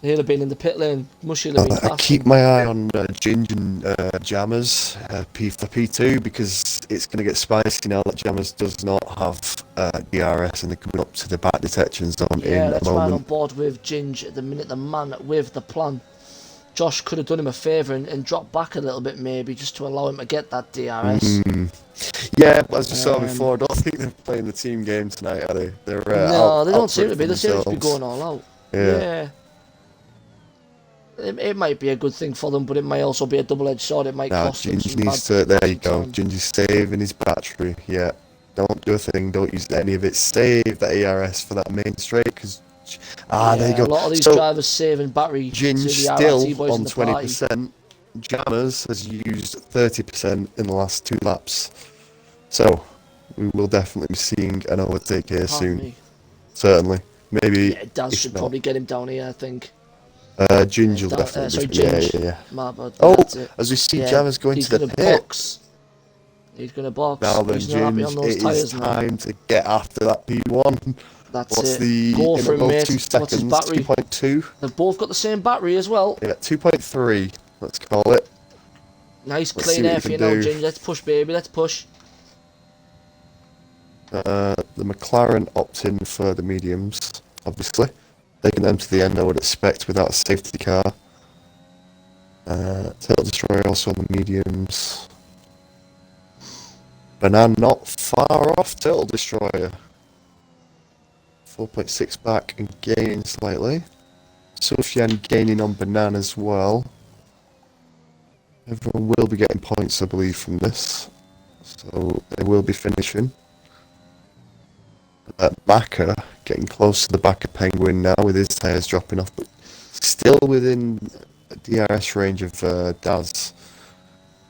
He'll have been in the pit lane. Mushy will have been I keep my eye on Ginge and Jammers P for P2, because it's going to get spicy now that Jammers does not have DRS and they're coming up to the back detection zone in a moment. Yeah, let's ride on board with Ginge at the minute, the man with the plan. Josh could have done him a favour and dropped back a little bit maybe, just to allow him to get that DRS. Yeah, but as we saw before, I don't think they're playing the team game tonight, are they? They're no, they don't seem to be. They seem to be going all out. Yeah. It might be a good thing for them, but it might also be a double-edged sword. It might cost them some needs to. There you go. Ginger's saving his battery. Yeah. Don't do a thing. Don't use any of it. Save the ARS for that main straight, because there you go. A lot of these drivers saving battery. Ginge still on 20%. Jammers has used 30% in the last 2 laps. So we will definitely be seeing an overtake here soon. Certainly. Maybe. Yeah, Daz should probably get him down here, I think. Ginge will definitely be. Ginge. Yeah. My bad. As we see Jammers going to the pit. He's going to box. Now then, Ginge, it is time to get after that P1. What's the go for him, mate. 2 seconds? What's his battery? 2.2. They've both got the same battery as well. Yeah, 2.3. Let's call it. Nice clean air for you now, Ginge. Let's push, baby. Let's push. The McLaren opting for the mediums, obviously. Taking them to the end, I would expect, without a safety car. Total Destroyer also on the mediums. Banan not far off Total Destroyer. 4.6 back and gaining slightly. Sufyan gaining on Banan as well. Everyone will be getting points, I believe, from this. So they will be finishing. Maka getting close to the back of Penguin now with his tyres dropping off, but still within DRS range of Daz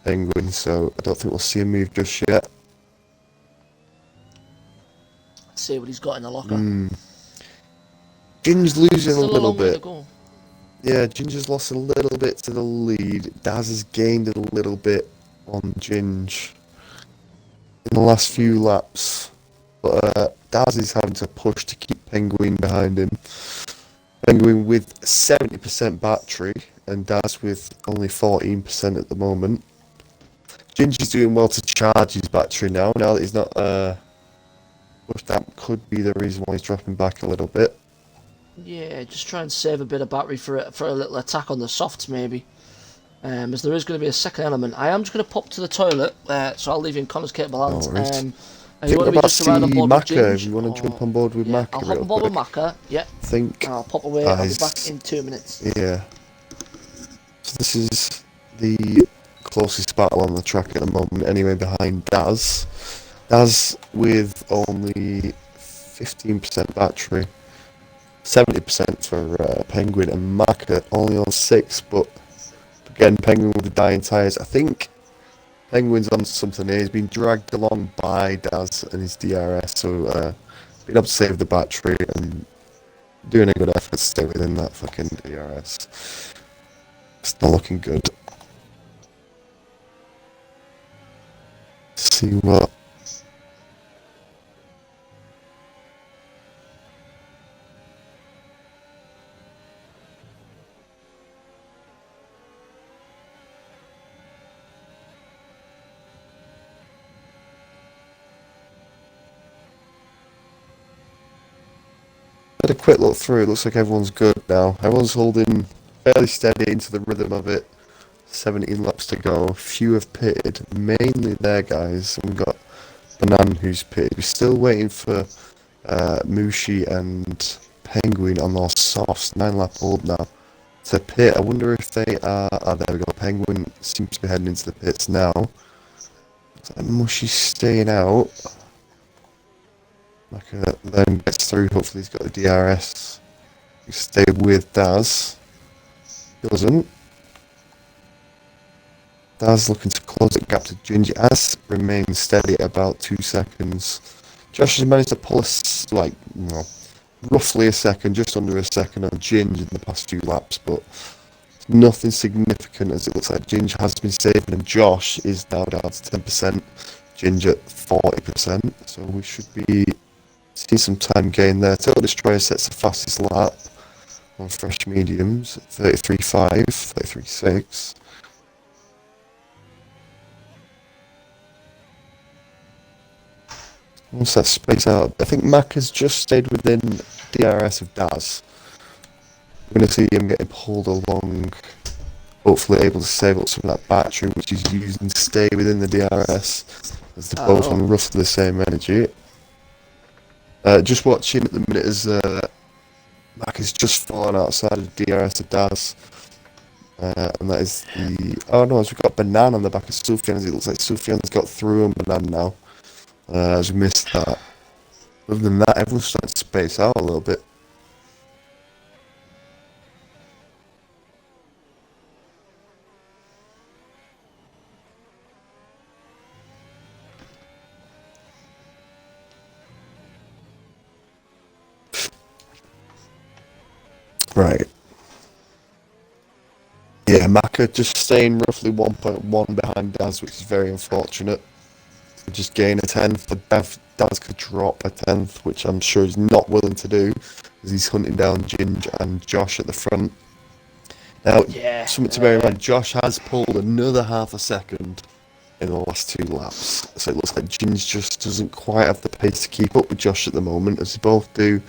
Penguin, so I don't think we'll see him move just yet. Let's see what he's got in the locker. Ginger's losing a little bit. Go. Yeah, Ginger's lost a little bit to the lead. Daz has gained a little bit on Ginge in the last few laps. But Daz is having to push to keep Penguin behind him. Penguin with 70% battery, and Daz with only 14% at the moment. Ginger's doing well to charge his battery now that he's not, which that could be the reason why he's dropping back a little bit. Yeah, just try and save a bit of battery for a little attack on the softs, maybe. As there is going to be a second element. I am just going to pop to the toilet, so I'll leave you in Connor's capable hands. I You think want we're me about just to to ride on see board with Maka. If Ginge? you want to jump on board with Yeah, Maka I'll hop real on board quick. with Maka, yeah. I think... And I'll pop away, I'll be back in 2 minutes. Yeah. So this is the closest battle on the track at the moment, anyway, behind Daz. Daz with only 15% battery, 70% for Penguin, and Maka only on 6, but again, Penguin with the dying tyres. I think Penguin's on something here. He's been dragged along by Daz and his DRS, so being able to save the battery and doing a good effort to stay within that fucking DRS. It's not looking good. See what... Had a quick look through, it looks like everyone's good now. Everyone's holding fairly steady into the rhythm of it. 17 laps to go. Few have pitted, mainly there, guys. We've got Banan who's pitted. We're still waiting for Mushi and Penguin on those softs. 9 lap old now to pit. I wonder if they are... Oh, there we go. Penguin seems to be heading into the pits now. Mushi's staying out. Maka then gets through. Hopefully he's got the DRS. He stay with Daz. Doesn't. Daz looking to close the gap to Gingy. As remains steady at about 2 seconds. Josh has managed to pull roughly a second, just under a second on Ginge in the past few laps, but nothing significant as it looks like Ginge has been saving, and Josh is now down to 10%. Ginge at 40%, so we should be seeing some time gain there. Total Destroyer sets the fastest lap on fresh mediums, 33.5, 33.6. Once that space out, I think Mac has just stayed within DRS of Daz. We're going to see him getting pulled along, hopefully able to save up some of that battery which he's using to stay within the DRS, as they're both on roughly the same energy. Just watching at the minute as Mac has just fallen outside of DRS of Daz. And that is the... Oh no, as we've got Banan on the back of Sufyan, as it looks like Sufyan's got through on Banan now. As we missed that. Other than that, everyone's starting to space out a little bit. Right. Yeah, Maka just staying roughly 1.1 behind Daz, which is very unfortunate. Just gain a 10th, but Daz could drop a 10th, which I'm sure he's not willing to do, as he's hunting down Ginge and Josh at the front. Now, something to bear in mind, Josh has pulled another half a second in the last 2 laps, so it looks like Ginge just doesn't quite have the pace to keep up with Josh at the moment, as they both do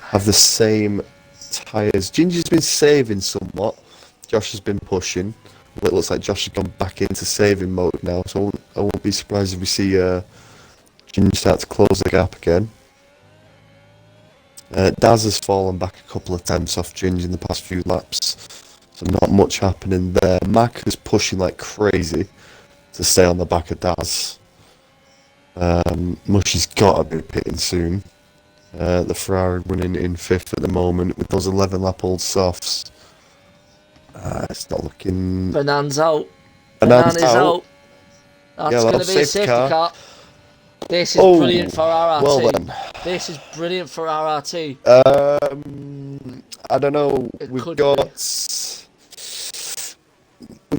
have the same tyres. Ginge has been saving somewhat, Josh has been pushing. It looks like Josh has gone back into saving mode now, so I won't be surprised if we see Ginge start to close the gap again. Daz has fallen back a couple of tenths off Ginge in the past few laps, so not much happening there. Mac is pushing like crazy to stay on the back of Daz. Mushy's got to be pitting soon. The Ferrari running in 5th at the moment with those 11 lap old softs. It's not looking... Banan's out. Banan is out. That's going to be a safety car. This is brilliant for RRT. Well then. This is brilliant for RRT. I don't know. We've got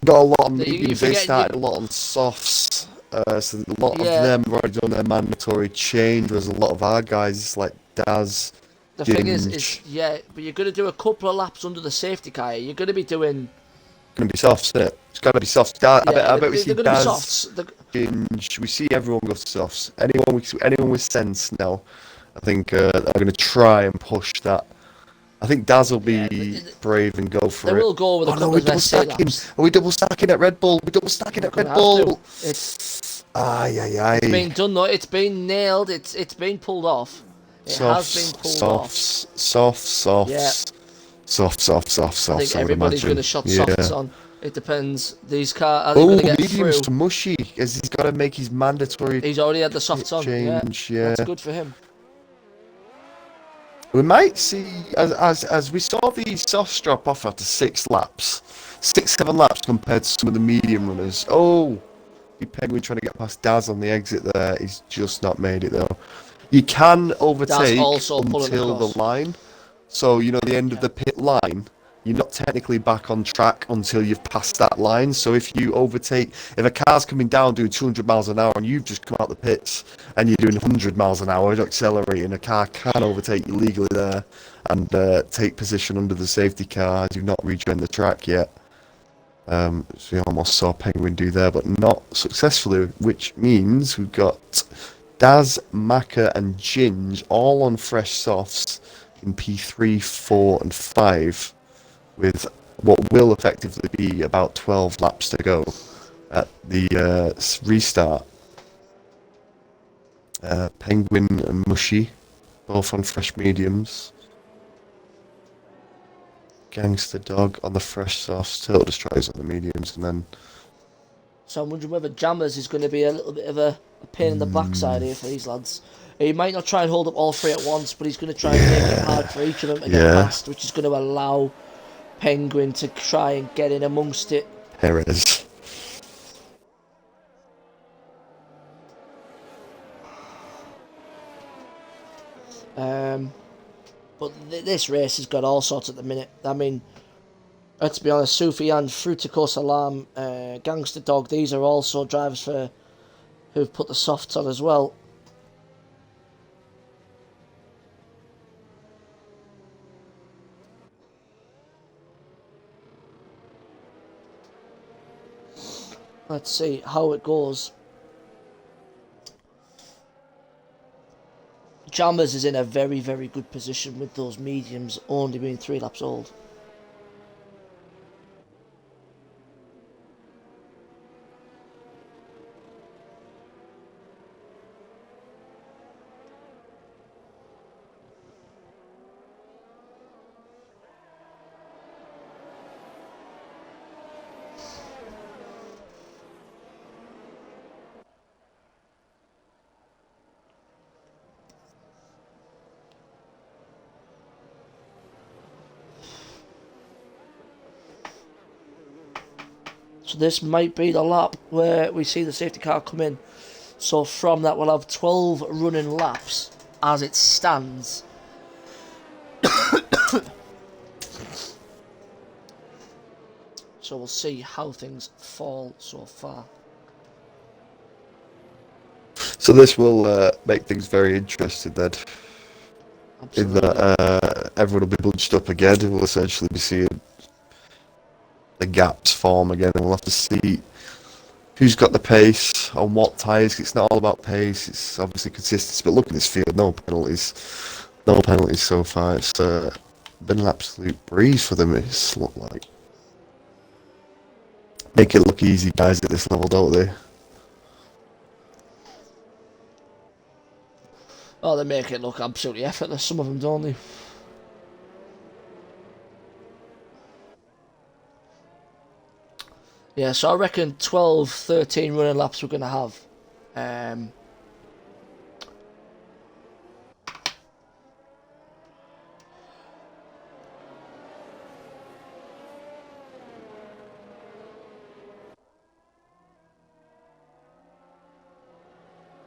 a lot of mediums. They started a lot on softs. So a lot of them have already done their mandatory change, whereas a lot of our guys like Daz The thing is, Ginge. yeah, but you're going to do a couple of laps under the safety car. You're going to be doing, Gonna be soft, isn't it? It's gotta be soft. I yeah, bet we see they're going to be Daz, softs. Ginge. We see everyone go to softs. Anyone with sense now, I think are gonna try and push that. I think Daz will Yeah, be brave and go they for it. will go with a Oh no, couple we're of double essay stacking. laps. Are we double stacking at Red Bull? We're double stacking We're at going to Red have to. Bull. Ay, ay, It's ay. been done though. It's been nailed. It's been pulled off. It has been Softs, pulled off. Yeah, softs, I think I would everybody's going imagine. to shot Yeah. softs on. It depends. These cars, are they Oh, going to get mediums through? to mushy, as he's got to make his mandatory He's already had the softs pit on. Yeah, change. Yeah. that's good for him. We might see, as we saw the softs drop off after 6 laps, 7 laps compared to some of the medium runners. Oh, the Penguin trying to get past Daz on the exit there. He's just not made it though. You can overtake also pulling until across. the line. So, you know, the end of Yeah. the pit line, you're not technically back on track until you've passed that line. So if you overtake, if a car's coming down doing 200 miles an hour and you've just come out the pits and you're doing 100 miles an hour, you're accelerating, a car can overtake you legally there and take position under the safety car as you've not rejoined the track yet. So we almost saw Penguin do there, but not successfully, which means we've got Daz, Maka and Ginge all on fresh softs in P3, 4 and 5 with what will effectively be about 12 laps to go at the restart. Penguin and Mushy both on fresh mediums. Gangster Dog on the fresh softs, Turtle Destroyers on the mediums, and then So I'm wondering whether Jammers is going to be a little bit of a pain in the backside here for these lads. He might not try and hold up all three at once, but he's going to try and make it hard for each of them to get past, which is going to allow Penguin to try and get in amongst it. Perez. But this race has got all sorts at the minute. I mean, let's be honest, Sufian, Frutico Salam, Gangster Dog, these are also drivers for who've put the softs on as well. Let's see how it goes. Jammers is in a very, very good position with those mediums only being 3 laps old. So this might be the lap where we see the safety car come in. So from that we'll have 12 running laps as it stands. So we'll see how things fall so far. So this will make things very interesting then. Absolutely. In that everyone will be bunched up again. We'll essentially be seeing the gaps form again, and we'll have to see who's got the pace on what tyres. It's not all about pace, it's obviously consistency. But look at this field, no penalties so far. It's been an absolute breeze for them, it's looked like. Make it look easy, guys, at this level, don't they? Oh, they make it look absolutely effortless, some of them, don't they? Yeah, so I reckon 12, 13 running laps we're going to have.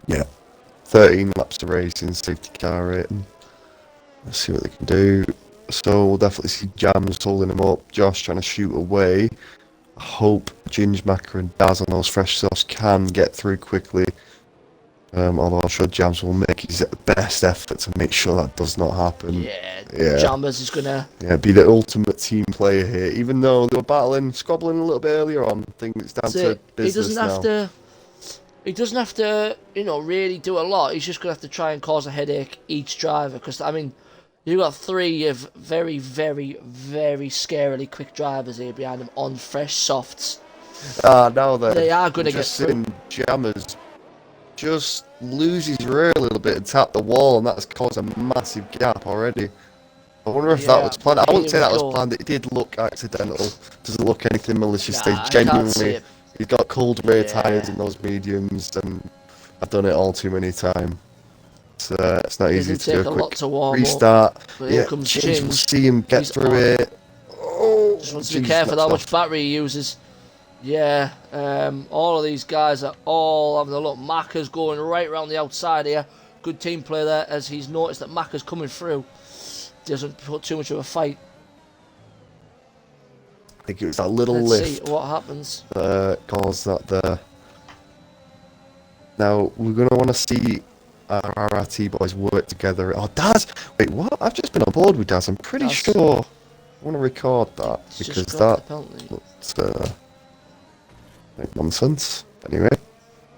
Yeah. 13 laps of racing, safety car rating. Let's see what they can do. So we'll definitely see Jams holding him up, Josh trying to shoot away. I hope Ginge, Macker and Daz on those fresh softs can get through quickly. Although I'm sure Jams will make his best effort to make sure that does not happen. Yeah, Yeah. Jammers is gonna. Yeah, be the ultimate team player here. Even though they were battling, squabbling a little bit earlier on, I think it's down to He doesn't business have now. to. He doesn't have to, really do a lot. He's just gonna have to try and cause a headache each driver. Because I mean, you've got 3 of very, very, very scarily quick drivers here behind him on fresh softs. Now then, They are gonna get just through. seeing Jammers just lose his rear a little bit and tap the wall, and that's caused a massive gap already. I wonder if that Yeah, was planned. I wouldn't say here we that was go. planned. It did look accidental. Doesn't look anything malicious. They Nah, I can't see genuinely, it. he's got cold rear Yeah. tyres in those mediums, and I've done it all too many times. It's not easy Doesn't to do take a a lot quick to warm up. restart. But here Yeah, comes Ginge will Ginge. see him get He's through on. it. Oh, Just wants to be Ginge careful snaps how much off. battery he uses. Yeah, all of these guys are all having a look. Macca's going right around the outside here. Good team play there as he's noticed that Macca's coming through. Doesn't put too much of a fight. I think it was that little Let's see lift what happens. caused that there. Now, we're going to want to see our RRT boys work together. Oh, Daz! Wait, what? I've just been on board with Daz. I'm pretty Daz. sure I want to record that He's because just dropped that the penalty. looks like nonsense. Anyway,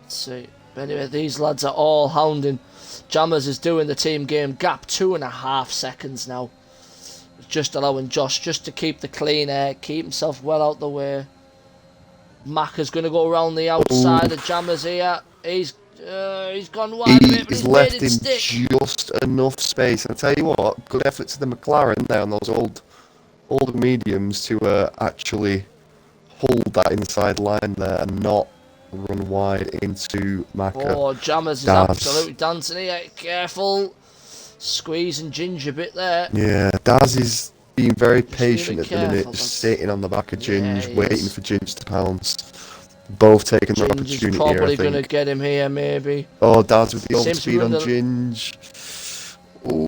Let's see. But anyway, these lads are all hounding. Jammers is doing the team game. Gap 2.5 seconds now. Just allowing Josh just to keep the clean air, keep himself well out the way. Macca's going to go around the outside. The Jammers here. He's gone wide a bit, but he's he's left made him it stick. just enough space. And I tell you what, good effort to the McLaren there on those older mediums to actually hold that inside line there and not run wide into Macca. Oh, Jammers is Daz. absolutely dancing here. Careful. Squeezing Ginge a bit there. Yeah, Daz is being very Just patient really at the minute, careful, just that's- sitting on the back of Ginge, he waiting is. for Ginge to pounce. Both taking their Ginge is opportunity here, I probably going to think. get him here, maybe. Oh, Daz with the Seems to be overspeed on under- Ginge. Oh,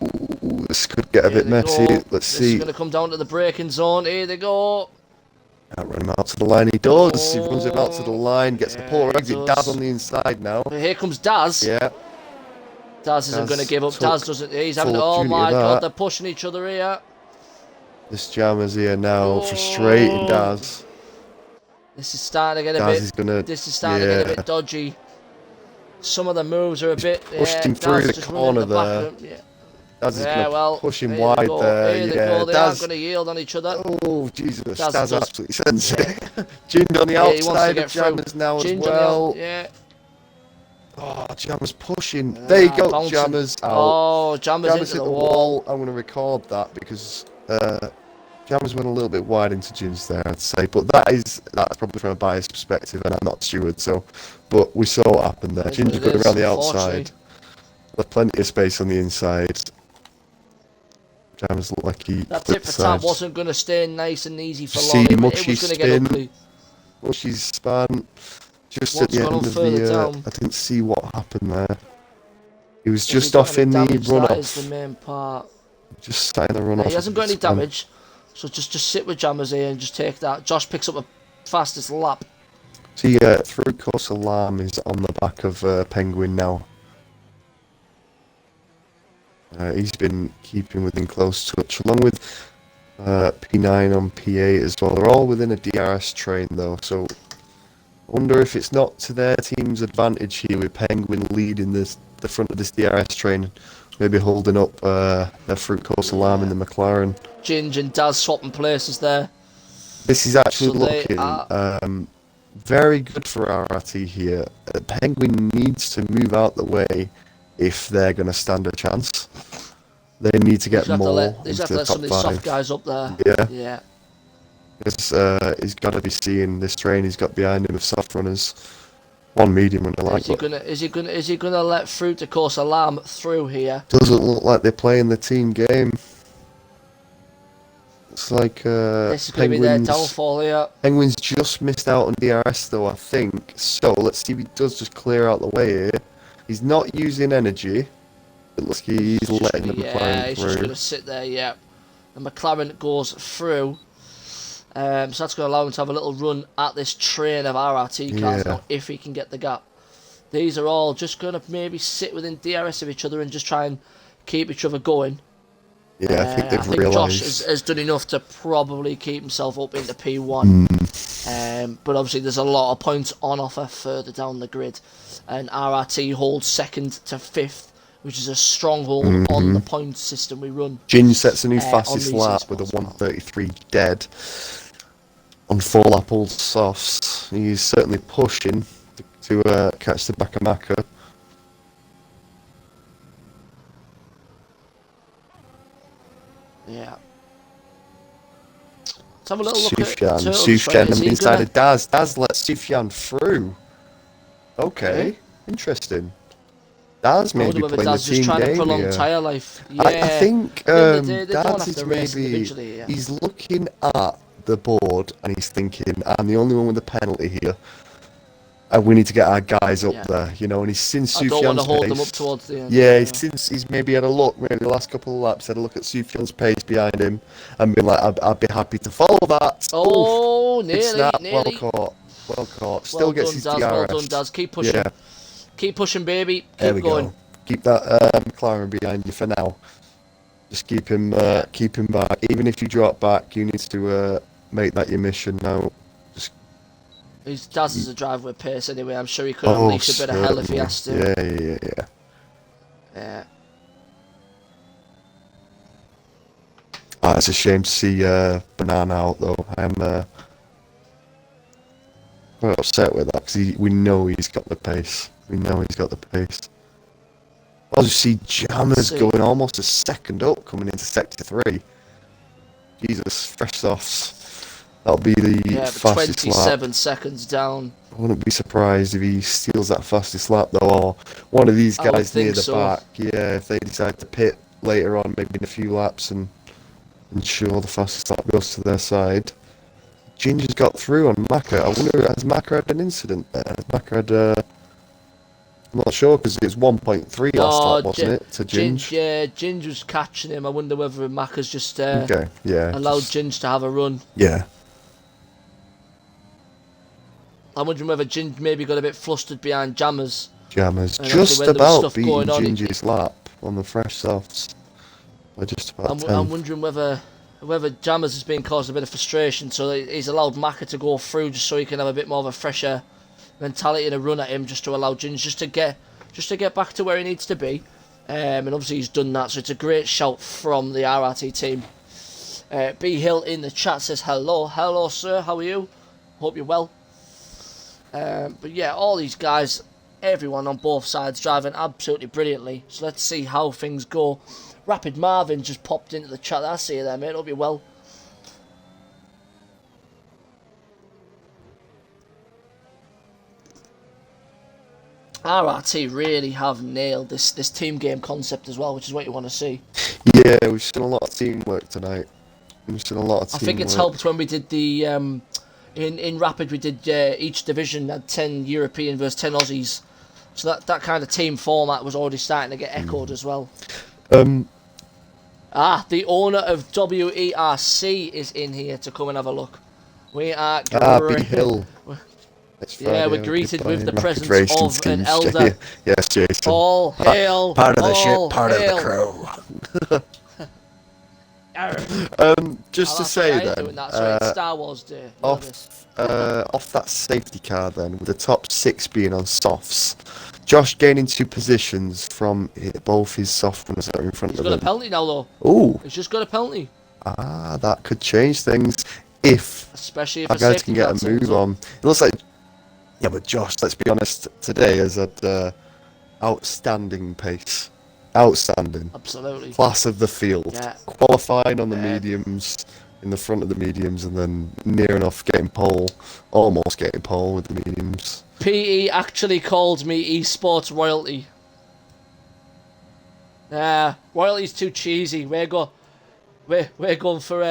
this could get a Here bit they messy. go. Let's This see. is going to come down to the braking zone. Here they go. Outrun him out to the line. He does. He runs him out to the line, gets the Yeah, polar he exit. does. Daz on the inside now. But here comes Daz. Yeah. Daz isn't Daz going to give up. took Daz doesn't. He's having. full Oh opportunity my of god, that. they're pushing each other here. This Jammer's here now, frustrating Daz. This is starting to get a Daz bit. is gonna. This is starting to get a yeah. bit dodgy. Some of the moves are a bit. pushed Yeah, him through Daz the just corner running at the back there. of him. Yeah. Daz is Yeah, gonna well, push him here they wide go. there. Here they Yeah, go. They Daz. aren't going to yield on each other. Oh Jesus, Daz Daz does- absolutely sends it. Ginge on the Yeah, he wants to outside get of through. Jammers now Ginge as on the well. yeah. Oh, Jammers pushing. There you go, Bouncing. Jammers out. Oh, Jammers Jammers into hit the wall. I'm going to record that because Jammers went a little bit wide into Ginge there, I'd say. But that's probably from a biased perspective, and I'm not steward. So, but we saw what happened there. It is what Ginge it going is, around the unfortunately. outside. Left plenty of space on the inside. Jammers looked like he That clipped tip for tap sides. wasn't going to stay nice and easy for See long. It Mushy was going to get spin. ugly. Well, she's span just What's at the gone end on of further the. down? I didn't see what happened there. He was Has he just got off any in the damage? run That is off. the main part. Just sat in the run Yeah, off. he hasn't got any damage, so just sit with Jammers here and just take that. Josh picks up a fastest lap. See, through course alarm is on the back of Penguin now. He's been keeping within close touch, along with P9 on P8 as well. They're all within a DRS train though, so I wonder if it's not to their team's advantage here with Penguin leading the front of this DRS train, maybe holding up their fruit course alarm in the McLaren. Ginge and Daz swapping places there. This is actually So they looking very good for RRT here. Penguin needs to move out the way if they're going to stand a chance. They need to get more He's into have to the let some top of these soft five. guys up there. Yeah. Yeah. He's got to be seeing this train he's got behind him of soft runners. One medium runner like that. Is he gonna let Fruit of course alarm through here? Doesn't look like they're playing the team game. It's like This is gonna be their downfall here. Penguins just missed out on DRS though, I think. So let's see if he does just clear out the way here. He's not using energy. It looks like he's letting the McLaren he's through. just gonna sit there. Yeah. The McLaren goes through. So that's going to allow him to have a little run at this train of RRT cars Yeah. now, if he can get the gap. These are all just going to maybe sit within DRS of each other and just try and keep each other going. Yeah, I think they've Josh realised. has done enough to probably keep himself up into P1. But obviously there's a lot of points on offer further down the grid. And RRT holds 2nd to 5th, which is a stronghold on the point system we run. Ginge sets a new on fastest these lap with a esports. 1:33 dead on 4 lap old softs. He's certainly pushing to catch the back of Maka. Yeah. Let's have a little look at Sufjan on the inside gonna... of Daz. Daz lets Sufjan through. Okay, interesting. Daz maybe whether playing the Daz team just trying to game prolong here. tyre life. Yeah. I think they don't Daz have is to race maybe individually. Yeah. he's looking at the board and he's thinking, I'm the only one with a penalty here. And we need to get our guys up there, you know, and he's seen Sufjan's I don't want to hold pace. them up towards the end. Yeah, he's maybe had a look, maybe the last couple of laps, had a look at Sufjan's pace behind him and been like, I'd be happy to follow that. Oh, Oof, nearly, snap, nearly. Well caught. Still gets his Daz, DRS. well done, Daz. Keep pushing. Yeah. Keep pushing, baby. There we going. go. Keep that McLaren behind you for now. Just keep him back. Even if you drop back, you need to make that your mission now. Daz is a driver with pace anyway. I'm sure he could unleash a bit of hell if he has to. Yeah. Oh, it's a shame to see Banana out though. I'm quite upset with that because we know he's got the pace. As you see, Jammers going almost a second up coming into Sector 3. Jesus, fresh softs. That'll be the fastest 27 lap. seconds down. I wouldn't be surprised if he steals that fastest lap though, or one of these guys near the back. Yeah, if they decide to pit later on, maybe in a few laps, and ensure the fastest lap goes to their side. Ginger's got through on Maka. I wonder, has Maka had an incident there? Has Maka had I'm not sure because it's 1.3 last lap, wasn't it, to Ginge? Yeah, Ginge was catching him. I wonder whether Maka's just allowed Ginge to have a run. Yeah. I'm wondering whether Ginge maybe got a bit flustered behind Jammers. Just about beating Ginger's lap on the fresh softs. By just about 10. I'm wondering whether Jammers has been causing a bit of frustration, so he's allowed Maka to go through just so he can have a bit more of a fresher mentality and a run at him, just to allow Ginge just to get back to where he needs to be. And obviously he's done that, so it's a great shout from the RRT team. B Hill in the chat says hello sir, how are you? Hope you're well. But yeah, all these guys, everyone on both sides driving absolutely brilliantly. So let's see how things go. Rapid Marvin just popped into the chat. I see you there, mate. Hope you're well. RRT really have nailed this team game concept as well, which is what you want to see. Yeah, we've seen a lot of teamwork tonight. I think it's helped when we did the in Rapid we did each division had 10 European versus 10 Aussies, so that kind of team format was already starting to get echoed as well. The owner of WERC is in here to come and have a look. We are B Hill. Yeah, we're greeted with the presence of an elder. Yes, Jason. All hail. Part of the ship, part of the crew. Just to say then, it's Star Wars Day. off that safety car then, with the top 6 being on softs, Josh gaining 2 positions from both his soft runners that are in front of him. He's got a penalty now though. Ooh. He's just got a penalty. That could change things especially if our guys can get a move on. It looks like, yeah, but Josh, let's be honest, today has had outstanding pace. Outstanding. Absolutely. Class of the field. Yeah. Qualifying on the mediums, in the front of the mediums, and then near enough getting pole, almost getting pole with the mediums. PE actually called me eSports royalty. Royalty's too cheesy. We're going for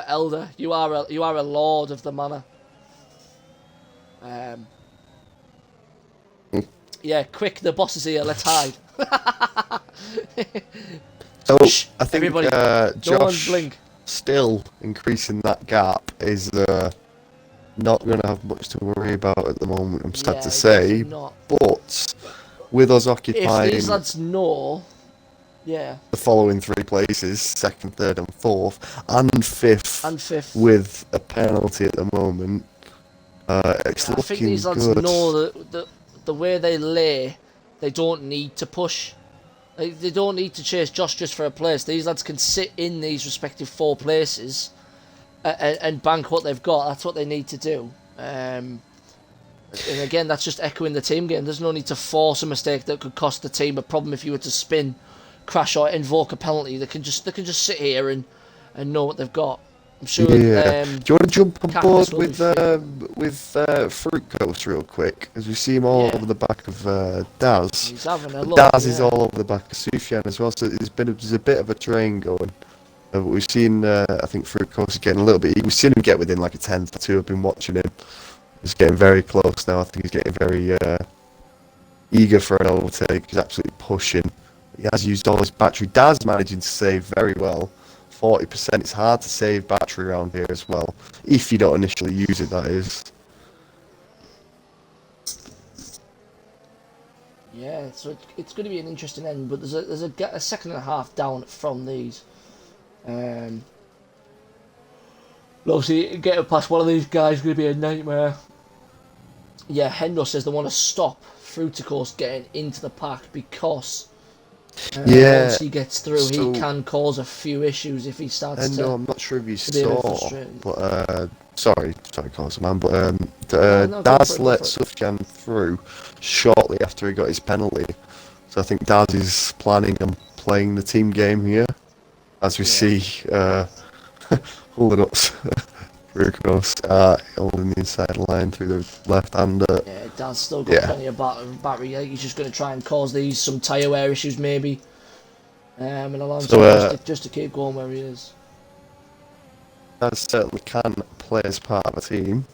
elder. You are a lord of the manor. Yeah, quick, the boss is here. Let's hide. So Shh, I think everybody, Josh still increasing that gap is not going to have much to worry about at the moment, I'm sad Yeah, to say. definitely not. But with us If occupying these lads know, yeah, the following three places, second, third, and fourth, and fifth, and fifth, with a penalty at the moment, it's I think looking these lads good. know that the way they lay, they don't need to push. They don't need to chase Josh just for a place. These lads can sit in these respective four places and bank what they've got. That's what they need to do. And again, that's just echoing the team game. There's no need to force a mistake that could cost the team a problem. If you were to spin, crash, or invoke a penalty, they can just sit here and know what they've got. I'm sure. Yeah. Do you want to jump on board Cactus will be with Fruit Coast real quick, as we see him all Yeah. over the back of Daz. He's having a But look. Daz yeah. is all over the back of Sufjan as well, so there's a bit of a train going. But we've seen, I think Fruit Coast is getting a little bit. We've seen him get within like a tenth or two. I've been watching him. He's getting very close now. I think he's getting very eager for an overtake. He's absolutely pushing. He has used all his battery. Daz managing to save very well. 40%. It's hard to save battery around here as well, if you don't initially use it, that is. Yeah, so it's going to be an interesting end, but there's a second and a half down from these. Obviously, getting past one of these guys is going to be a nightmare. Yeah, Hendo says they want to stop Fruiticourse getting into the pack because once he gets through, so, he can cause a few issues if he starts to. No, I'm not sure if you to be a bit saw, frustrated. but sorry, man, but No, go Daz for it, let go for it. Sufjan through shortly after he got his penalty. So I think Daz is planning on playing the team game here, as we see holding up Frucos holding the inside line through the left hander. Yeah, Dad's still got plenty of battery. I think he's just going to try and cause these some tyre wear issues maybe, and allow him just to keep going where he is. Daz certainly can play as part of a team.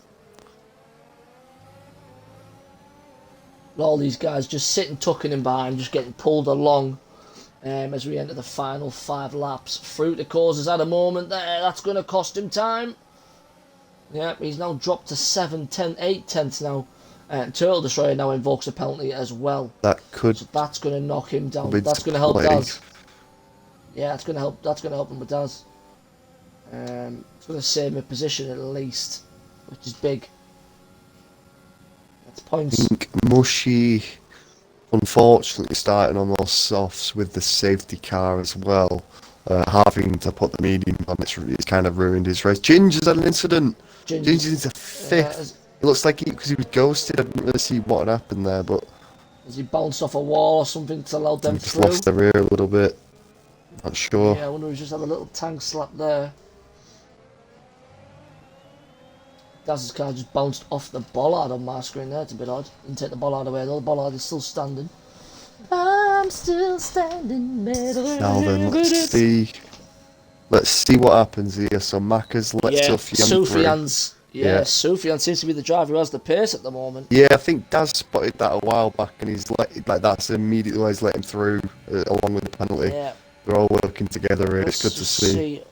All these guys just sitting, tucking him behind, just getting pulled along as we enter the final 5 laps. Fruiticourse has had a moment there. That's going to cost him time. Yeah, he's now dropped to 8 tenths now. And Turtle Destroyer now invokes a penalty as well. So that's going to knock him down. That's going to help Daz. Yeah, that's going to help. That's going to help him with Daz. It's going to save him a position at least, which is big. That's points. I think Mushy, unfortunately, starting on those softs with the safety car as well. Having to put the medium on, it's kind of ruined his race. Ginger's had an incident. Ginger's into 5th. It looks like because he was ghosted. I didn't really see what had happened there, but has he bounced off a wall or something to allow them just through? lost the rear a little bit. Not sure. Yeah, I wonder if he's just had a little tank slap there. Daz's car just bounced off the bollard on my screen there. It's a bit odd. Didn't take the bollard away though. The bollard is still standing. I'm still standing. Now then, let's see what happens here. So Macca's let Sufjan's. Yeah, Sufjan seems to be the driver who has the pace at the moment. Yeah, I think Daz spotted that a while back, and he's that's immediately why he's let him through along with the penalty. Yeah. They're all working together here. It's good to see.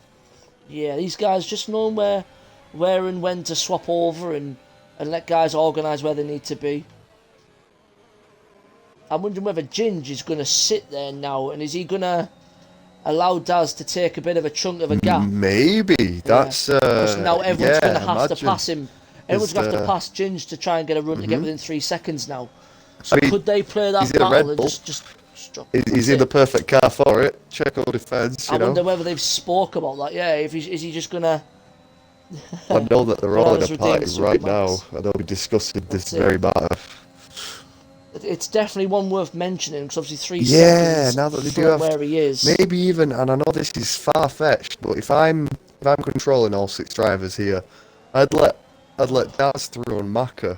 Yeah, these guys just know where and when to swap over and let guys organise where they need to be. I'm wondering whether Ginge is going to sit there now, and is he going to allow Daz to take a bit of a chunk of a gap? Maybe. That's because now everyone's going to have to pass him. Everyone's going to have to pass Ginge to try and get a run to get within 3 seconds now. So could they play that battle and just drop? He's in the perfect car for it. Checo defence, I wonder whether they've spoke about that. Yeah, is he just going to... I know that they're all in a party right now, and they'll be discussing this very matter. It's definitely one worth mentioning because obviously 3 seconds now that they do have, where he is. Maybe even, and I know this is far fetched, but if I'm controlling all 6 drivers here, I'd let Daz through on Macca,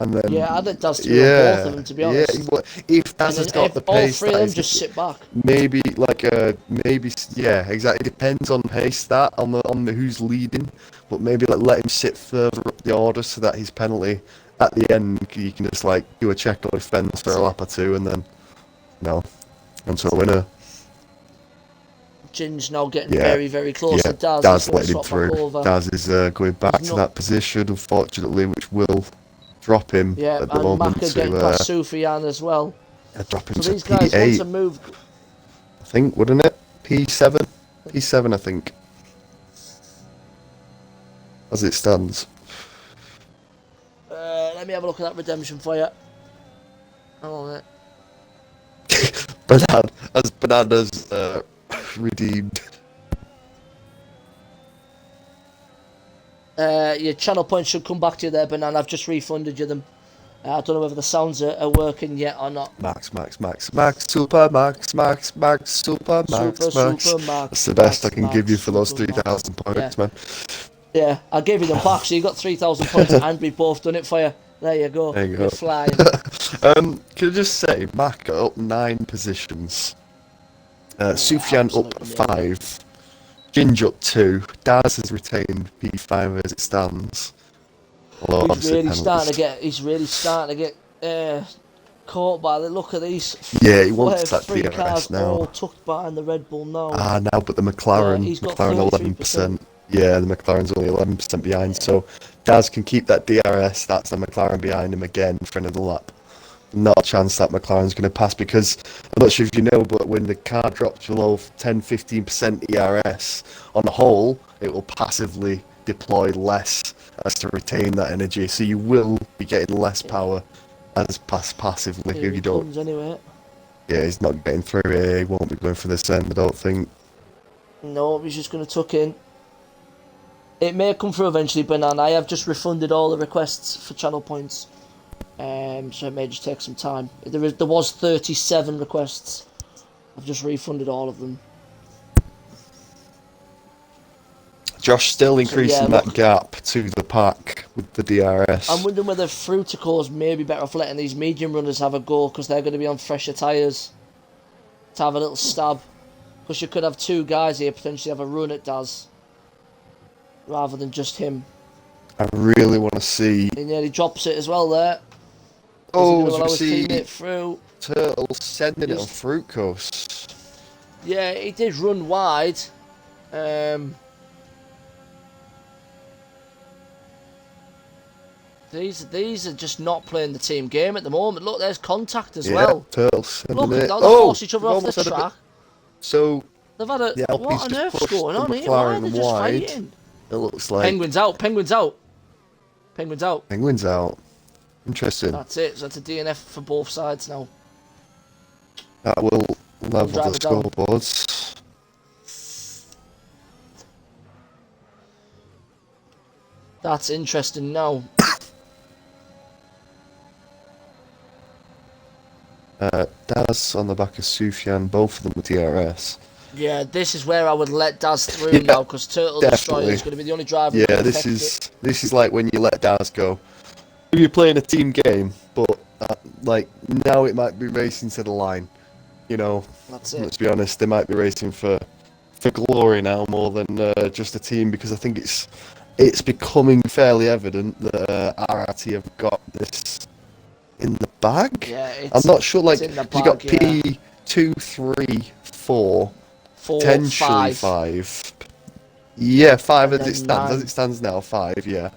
and then I'd let Daz through on both of them, to be honest. Yeah, if Daz has got the pace, all 3 of them just sit back. Maybe exactly. It depends on pace on who's leading, but maybe let him sit further up the order so that his penalty at the end you can just do a check on defence for a lap or 2 and then onto a winner. Ginge now getting Yeah. very, very close Yeah, to Daz. Daz He's going to letting him swap through. back over. Daz is going back He's to not- that position, unfortunately, which will drop him Yeah, at the and moment Maka getting to past Sufyan as well. drop him So to these guys want P8, to move. I think, wouldn't it? P7? P7, I think. As it stands. Let me have a look at that redemption for you. Hold on a minute. Bananas redeemed. Your channel points should come back to you there, Banana. I've just refunded you them. I don't know whether the sounds are working yet or not. Max, super Max, super Max. Super Max. That's the best Max, I can Max, give you for those Super 3,000 points, man. Yeah, I gave you them back, so you got 3,000 points, and we both done it for you. There you go. There you go. You're flying. Can I just say, Maka up 9 positions. Sufyan up absolutely 5. Ginge up 2. Daz has retained P5 as it stands. Although He's really starting penalties. to get caught by the look of these. Yeah, he wants that three DRS cars now. all tucked behind the Red Bull now. Now, but the McLaren, he's got McLaren 33%. 11%. Yeah, the McLaren's only 11% behind, so Daz can keep that DRS. That's the McLaren behind him again for another lap. Not a chance that McLaren's going to pass, because I'm not sure if you know, but when the car drops below 10-15% ERS, on the whole, it will passively deploy less as to retain that energy. So you will be getting less power as passively Here if he you don't. comes anyway. Yeah, he's not getting through here. He won't be going for this end, I don't think. No, he's just going to tuck in. It may come through eventually, Banana. I have just refunded all the requests for channel points. So it may just take some time. There was 37 requests. I've just refunded all of them. Josh still increasing yeah, that gap to the pack with the DRS. I'm wondering whether Fruticos may be better off letting these medium runners have a go, because they're going to be on fresher tyres. To have a little stab. Because you could have 2 guys here potentially have a run at Daz, rather than just him. I really want to see. He nearly drops it as well there. Oh, allow as his we see teammate through. Turtle sending it on fruit coast. Yeah, he did run wide. These are just not playing the team game at the moment. Look, there's contact as well. Turtle sending Look, it. they'll force each other off the almost had a bit- track. So They've had a... the Alpines what on just earth's pushed going the on here? Why are they McLaren just wide. fighting? It looks like Penguins out, penguins out. Penguins out. Penguins out. Interesting. That's it. So it's a DNF for both sides now. That will level drive the it down. scoreboards. That's interesting now. Daz on the back of Sufyan, both of them with DRS. Yeah, this is where I would let Daz through Yeah, now, because Turtle Destroyer definitely. is going to be the only driver who Yeah, can this affect is it. this is like when you let Daz go. If you're playing a team game, but like now it might be racing to the line. You know, That's it. let's be honest, they might be racing for glory now more than just a team, because I think it's becoming fairly evident that RRT have got this in the bag. Yeah, I'm not sure. Like, it's in the you got bag, yeah. P2, 3, 4, 4, potentially 5. 5. Yeah, 5 And as then it stands. 9. As it stands now, 5. Yeah,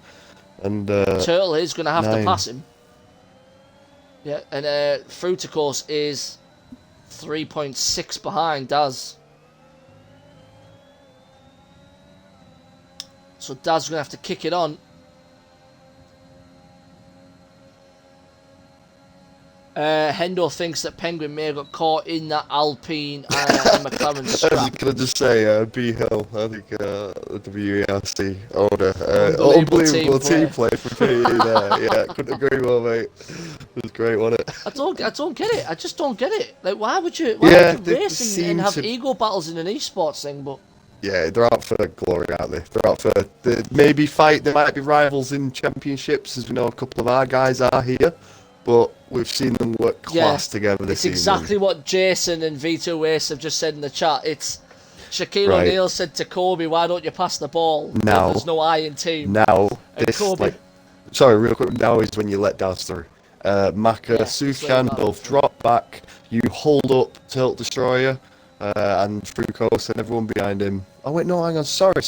and Turtle is going to have 9. to pass him. Yeah, and Fruticos is 3.6 behind Daz. So Daz going to have to kick it on. Hendo thinks that Penguin may have got caught in that Alpine and McLaren scrap. Can I just say, B Hill, I think the WERC owner, Unbelievable unbelievable team play for PE there. Yeah, couldn't agree more, mate. It was great, wasn't it? I don't get it. I just don't get it. Like, why would you they race seem and have to- ego battles in an esports thing? But Yeah, they're out for glory, aren't they? They're out for maybe fight. There might be rivals in championships, as we know a couple of our guys are here. But we've seen them work class together this it's season. exactly what Jason and V2 Ace have just said in the chat. It's Shaquille Right. O'Neal said to Kobe, "Why don't you pass the ball? Now- There's no I in team." Now, And this, Kobe- sorry, real quick, now is when you let Daz through. Maka, Yeah, it's Sufyan way both better. drop back, you hold up Tilt Destroyer, and Fructose and everyone behind him. Oh wait, no, hang on. Sorry. I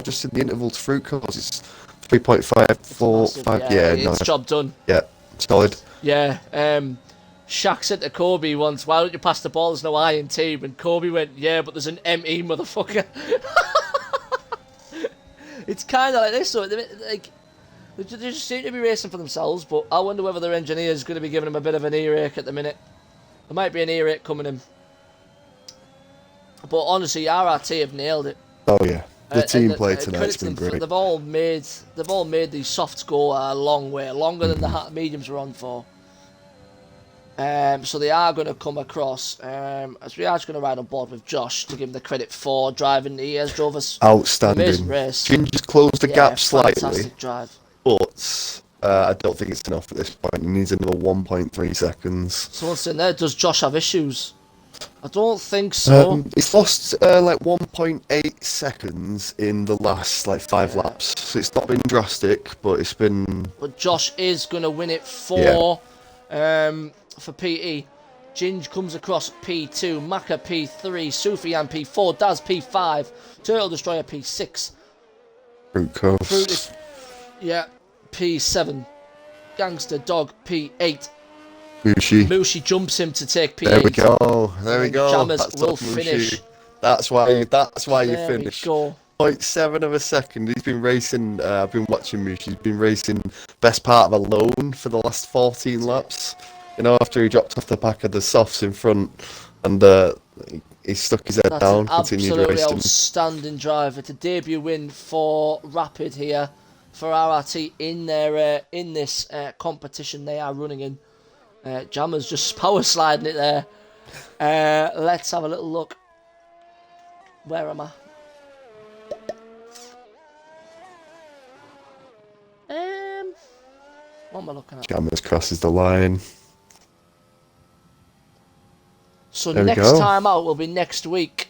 just did the interval to Fructose. It's 3.5, It's 4, massive. 5. Yeah, Yeah, no, it's job done. yeah, solid. Yeah. Shaq said to Kobe once, "Why don't you pass the ball? There's no iron team." And Kobe went, "Yeah, but there's an ME motherfucker." It's kind of like this, so like they just seem to be racing for themselves. But I wonder whether their engineer's going to be giving them a bit of an earache at the minute. There might be an earache coming in. But honestly, RRT have nailed it. Oh yeah, the team play Credit tonight's to been them, great. they've all made these softs go a long way, longer than the mediums were on for. So they are going to come across, as we are just going to ride on board with Josh to give him the credit for driving. He has drove us an amazing Outstanding. race. Ginger's closed the gap slightly, Fantastic drive. but I don't think it's enough at this point. He needs another 1.3 seconds. Someone's saying there, does Josh have issues? I don't think so. He's lost like 1.8 seconds in the last like 5 laps, so it's not been drastic, but it's been. But Josh is going to win it for PE. Ginge comes across P2, Maka P3, Sufyan P4, Daz P5, Turtle Destroyer P6. Fructose. Yeah, P7. Gangster Dog P8. Mushi jumps him to take P8. There we go. There we go. Jammers That's will Mushi. finish. That's why you There finish. we go. 0.7 of a second. He's been racing. I've been watching Mushi. He's been racing best part of alone for the last 14 laps. You know, after he dropped off the back of the softs in front, and he stuck his head down, continued Absolutely racing. outstanding drive. It's a debut win for Rapid here, for RRT in this competition they are running in. Jammer's just power sliding it there. Let's have a little look. Where am I? What am I looking at? Jammers crosses the line. So There we next go. time out will be next week.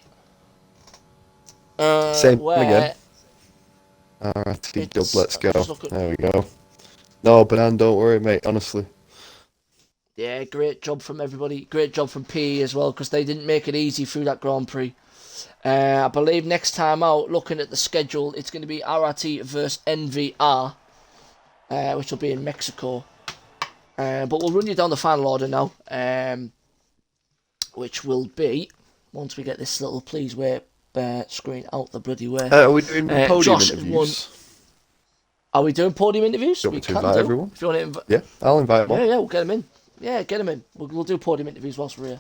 Same where again. RRT dub, let's go. just look at- There we go. No, Banan, don't worry, mate, honestly. Yeah, great job from everybody. Great job from PE as well, because they didn't make it easy through that Grand Prix. I believe next time out, looking at the schedule, it's going to be RRT versus NVR, which will be in Mexico. But we'll run you down the final order now, which will be, once we get this little please wait screen out the bloody way. Are we doing podium Josh interviews? Are we doing podium interviews? Do you want me We to can invite do. everyone? If you want to invite, Yeah, I'll invite them all. yeah, we'll get them in. Yeah, get them in. We'll do podium interviews whilst we're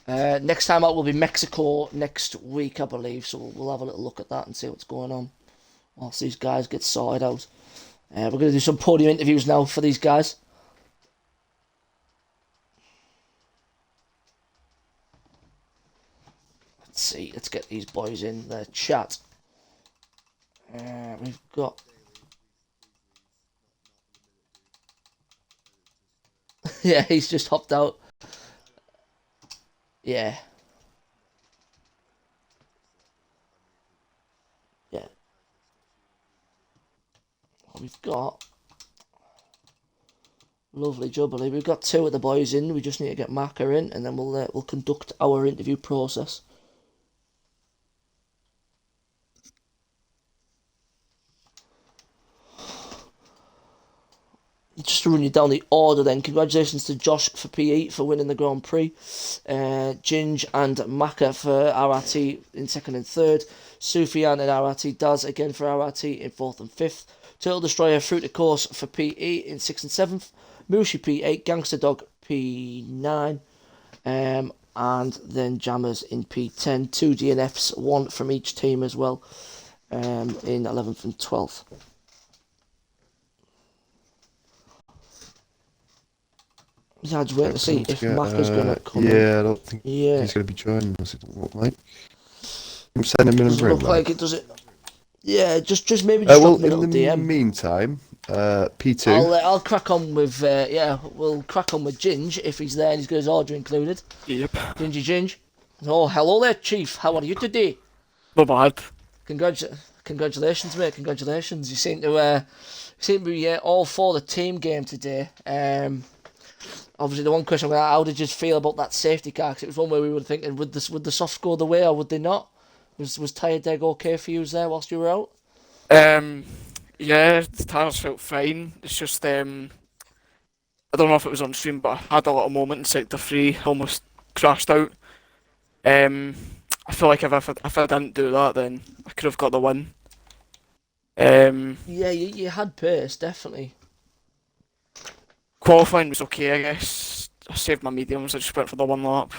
here. Next time out will be Mexico next week, I believe. So we'll have a little look at that and see what's going on whilst these guys get sorted out. We're going to do some podium interviews now for these guys. Let's see. Let's get these boys in the chat. We've got. Yeah, he's just hopped out. Yeah. Yeah. We've got lovely jubbly. We've got 2 of the boys in. We just need to get Marker in, and then we'll conduct our interview process. Just to run you down the order then, congratulations to Josh for P8 for winning the Grand Prix, Ginge and Maka for RRT in 2nd and 3rd, Sufyan and RRT Daz again for RRT in 4th and 5th, Turtle Destroyer Fruit of Course for PE in 6th and 7th, Mushi P8, Gangster Dog P9, and then Jammers in P10, 2 DNFs, 1 from each team as well, in 11th and 12th. Yeah, just wait to see if Maka's going to come in. Yeah, I don't think he's going to be joining us, it doesn't look like. I'm sending him in Doesn't and look like it, does it? Yeah, just maybe just drop me a little in the DM. meantime, P2. I'll crack on with, we'll crack on with Ginge if he's there and he's got his order included. Yep. Ginge. Oh, hello there, Chief. How are you today? Not bad. Congratulations, mate. Congratulations. You seem to be all for the team game today. Obviously, the one question was, how did you feel about that safety car? Because it was one where we were thinking, would the softs go the way or would they not? Was tyre deg okay for you there whilst you were out? Um, yeah, the tires felt fine. It's just I don't know if it was on stream, but I had a little moment in sector three, almost crashed out. Um, I feel like if I didn't do that, then I could have got the win. Yeah, you had pace, definitely. Qualifying was okay, I guess. I saved my mediums. I just went for the one lap.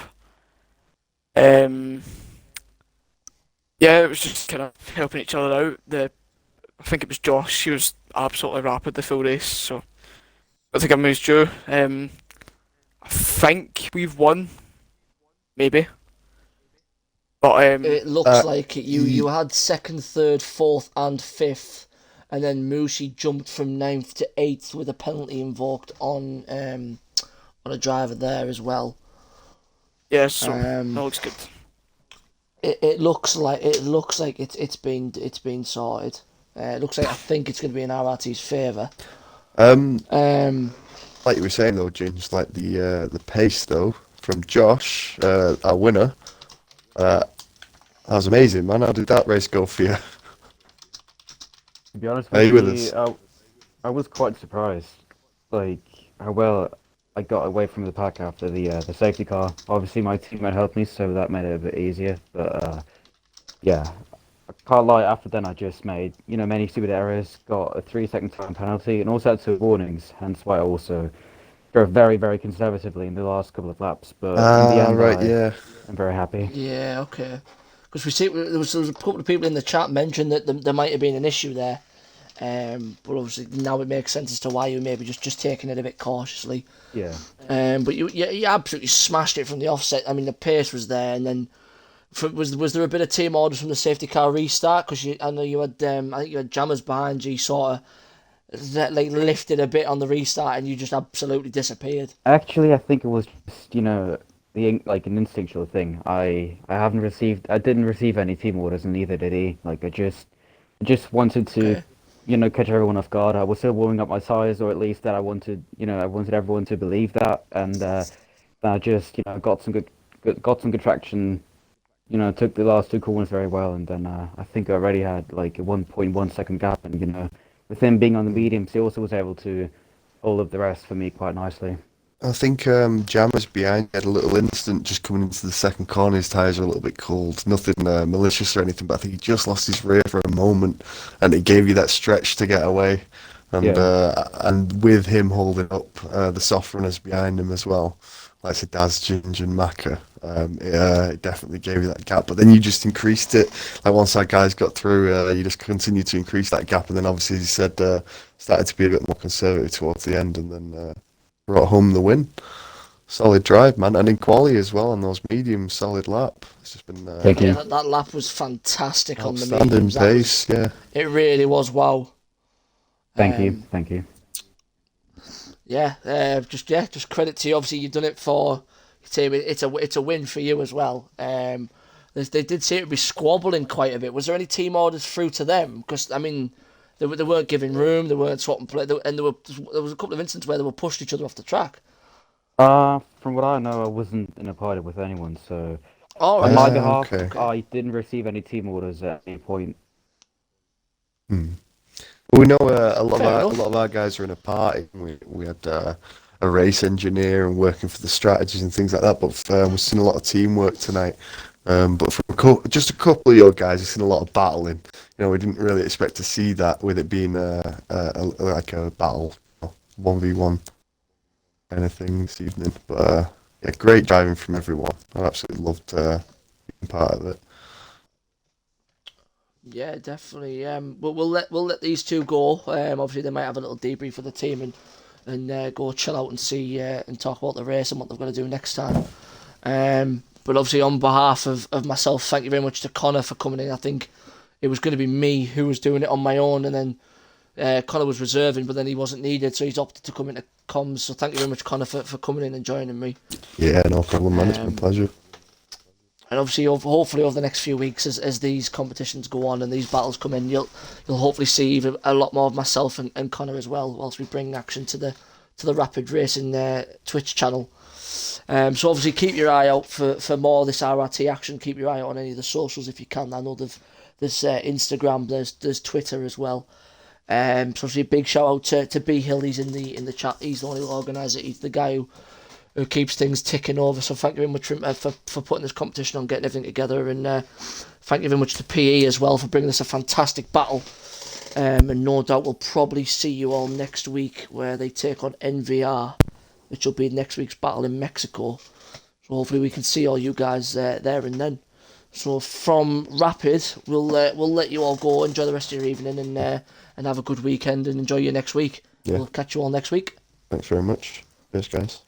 Um, yeah, it was just kind of helping each other out. I think it was Josh. He was absolutely rapid the full race, so I think I moved Joe. I think we've won, maybe. But It looks Uh, like it. You had second, third, fourth, and fifth, and then Mushi jumped from ninth to eighth with a penalty invoked on a driver there as well. yeah, so that Um, looks good. it looks like it's been sorted. It looks like I think it's going to be in RRT's favour. um, Um, like you were saying though, James, like the pace though from Josh, our winner, uh, that was amazing, man. How did that race go for you? To be honest Are with you with you, us? I was quite surprised, like how well I got away from the pack after the safety car. Obviously, my teammate helped me, so that made it a bit easier. But yeah, I can't lie. After then, I just made many stupid errors, got a 3 second time penalty, and also had 2 warnings. Hence why I also drove very very conservatively in the last couple of laps. But in the Ah, end, right, yeah. I'm very happy. yeah, okay. Because we see there was a couple of people in the chat mentioned that there might have been an issue there. But obviously now it makes sense as to why you maybe just taking it a bit cautiously. Yeah. But you absolutely smashed it from the offset. I mean, the pace was there, and then was there a bit of team orders from the safety car restart? Because I know you had I think you had jammers behind you, sort of that like lifted a bit on the restart, and you just absolutely disappeared. Actually, I think it was just, like an instinctual thing. I didn't receive any team orders, and neither did he. Like, I just wanted to, Okay. catch everyone off guard. I was still warming up my tires, or at least that I wanted everyone to believe that, and then I just, got some good traction. Took the last 2 corners very well, and then I think I already had like a 1.1 second gap, and with him being on the Mm. mediums, he also was able to hold up the rest for me quite nicely. I think Jammer's behind had a little incident just coming into the second corner. His tyres are a little bit cold. Nothing malicious or anything, but I think he just lost his rear for a moment, and it gave you that stretch to get away. Yeah. And with him holding up the soft runners behind him as well, like I said, Daz, Ginger, and Maka, it definitely gave you that gap. But then you just increased it. Like once that guys got through, you just continued to increase that gap, and then obviously, as you said, started to be a bit more conservative towards the end, and then brought home the win. Solid drive, man, and in quality as well on those mediums, solid lap. It's just been Thank Yeah, you. that lap was fantastic on the outstanding mediums. That was pace. Yeah, it. Really was wow. Thank you. Um, Thank you. yeah, just credit to you. Obviously, you've done it for your team. It's a win for you as well. They did seem to be squabbling quite a bit. Was there any team orders through to them? Because I mean, they weren't giving room. They weren't swapping play, and there was a couple of instances where they were pushed each other off the track. From what I know, I wasn't in a party with anyone, so All on right. my behalf, okay. Okay. I didn't receive any team orders at any point. Hmm. Well, we know Fair a enough. lot of our guys are in a party. We had a race engineer and working for the strategies and things like that. But we've seen a lot of teamwork tonight. But from just a couple of your guys, we've seen a lot of battling. We didn't really expect to see that with it being like a battle, 1v1 kind of thing this evening. But yeah, great driving from everyone. I absolutely loved being part of it. Yeah, definitely. We'll let these two go. Obviously they might have a little debrief for the team and go chill out and see and talk about the race and what they're going to do next time. But obviously on behalf of myself, thank you very much to Connor for coming in. I think it was going to be me who was doing it on my own, and then Connor was reserving, but then he wasn't needed, so he's opted to come into comms. So thank you very much, Connor, for coming in and joining me. Yeah, no problem, man. It's been a Um, pleasure. and obviously, hopefully over the next few weeks, as these competitions go on and these battles come in, you'll hopefully see a lot more of myself and Connor as well, whilst we bring action to the Rapid Racing Twitch channel. So obviously keep your eye out for more of this RRT action. Keep your eye out on any of the socials if you can. I know there's Instagram, there's Twitter as well. So obviously a big shout out to B Hill. He's in the chat. He's the one who organises it. He's the guy who keeps things ticking over. So thank you very much for putting this competition on, getting everything together, and thank you very much to PE as well for bringing us a fantastic battle. And no doubt we'll probably see you all next week where they take on NVR, which will be next week's battle in Mexico. So hopefully we can see all you guys there and then. So from Rapid, we'll let you all go. Enjoy the rest of your evening and have a good weekend and enjoy your next week. Yeah. We'll catch you all next week. Thanks very much. Cheers, guys.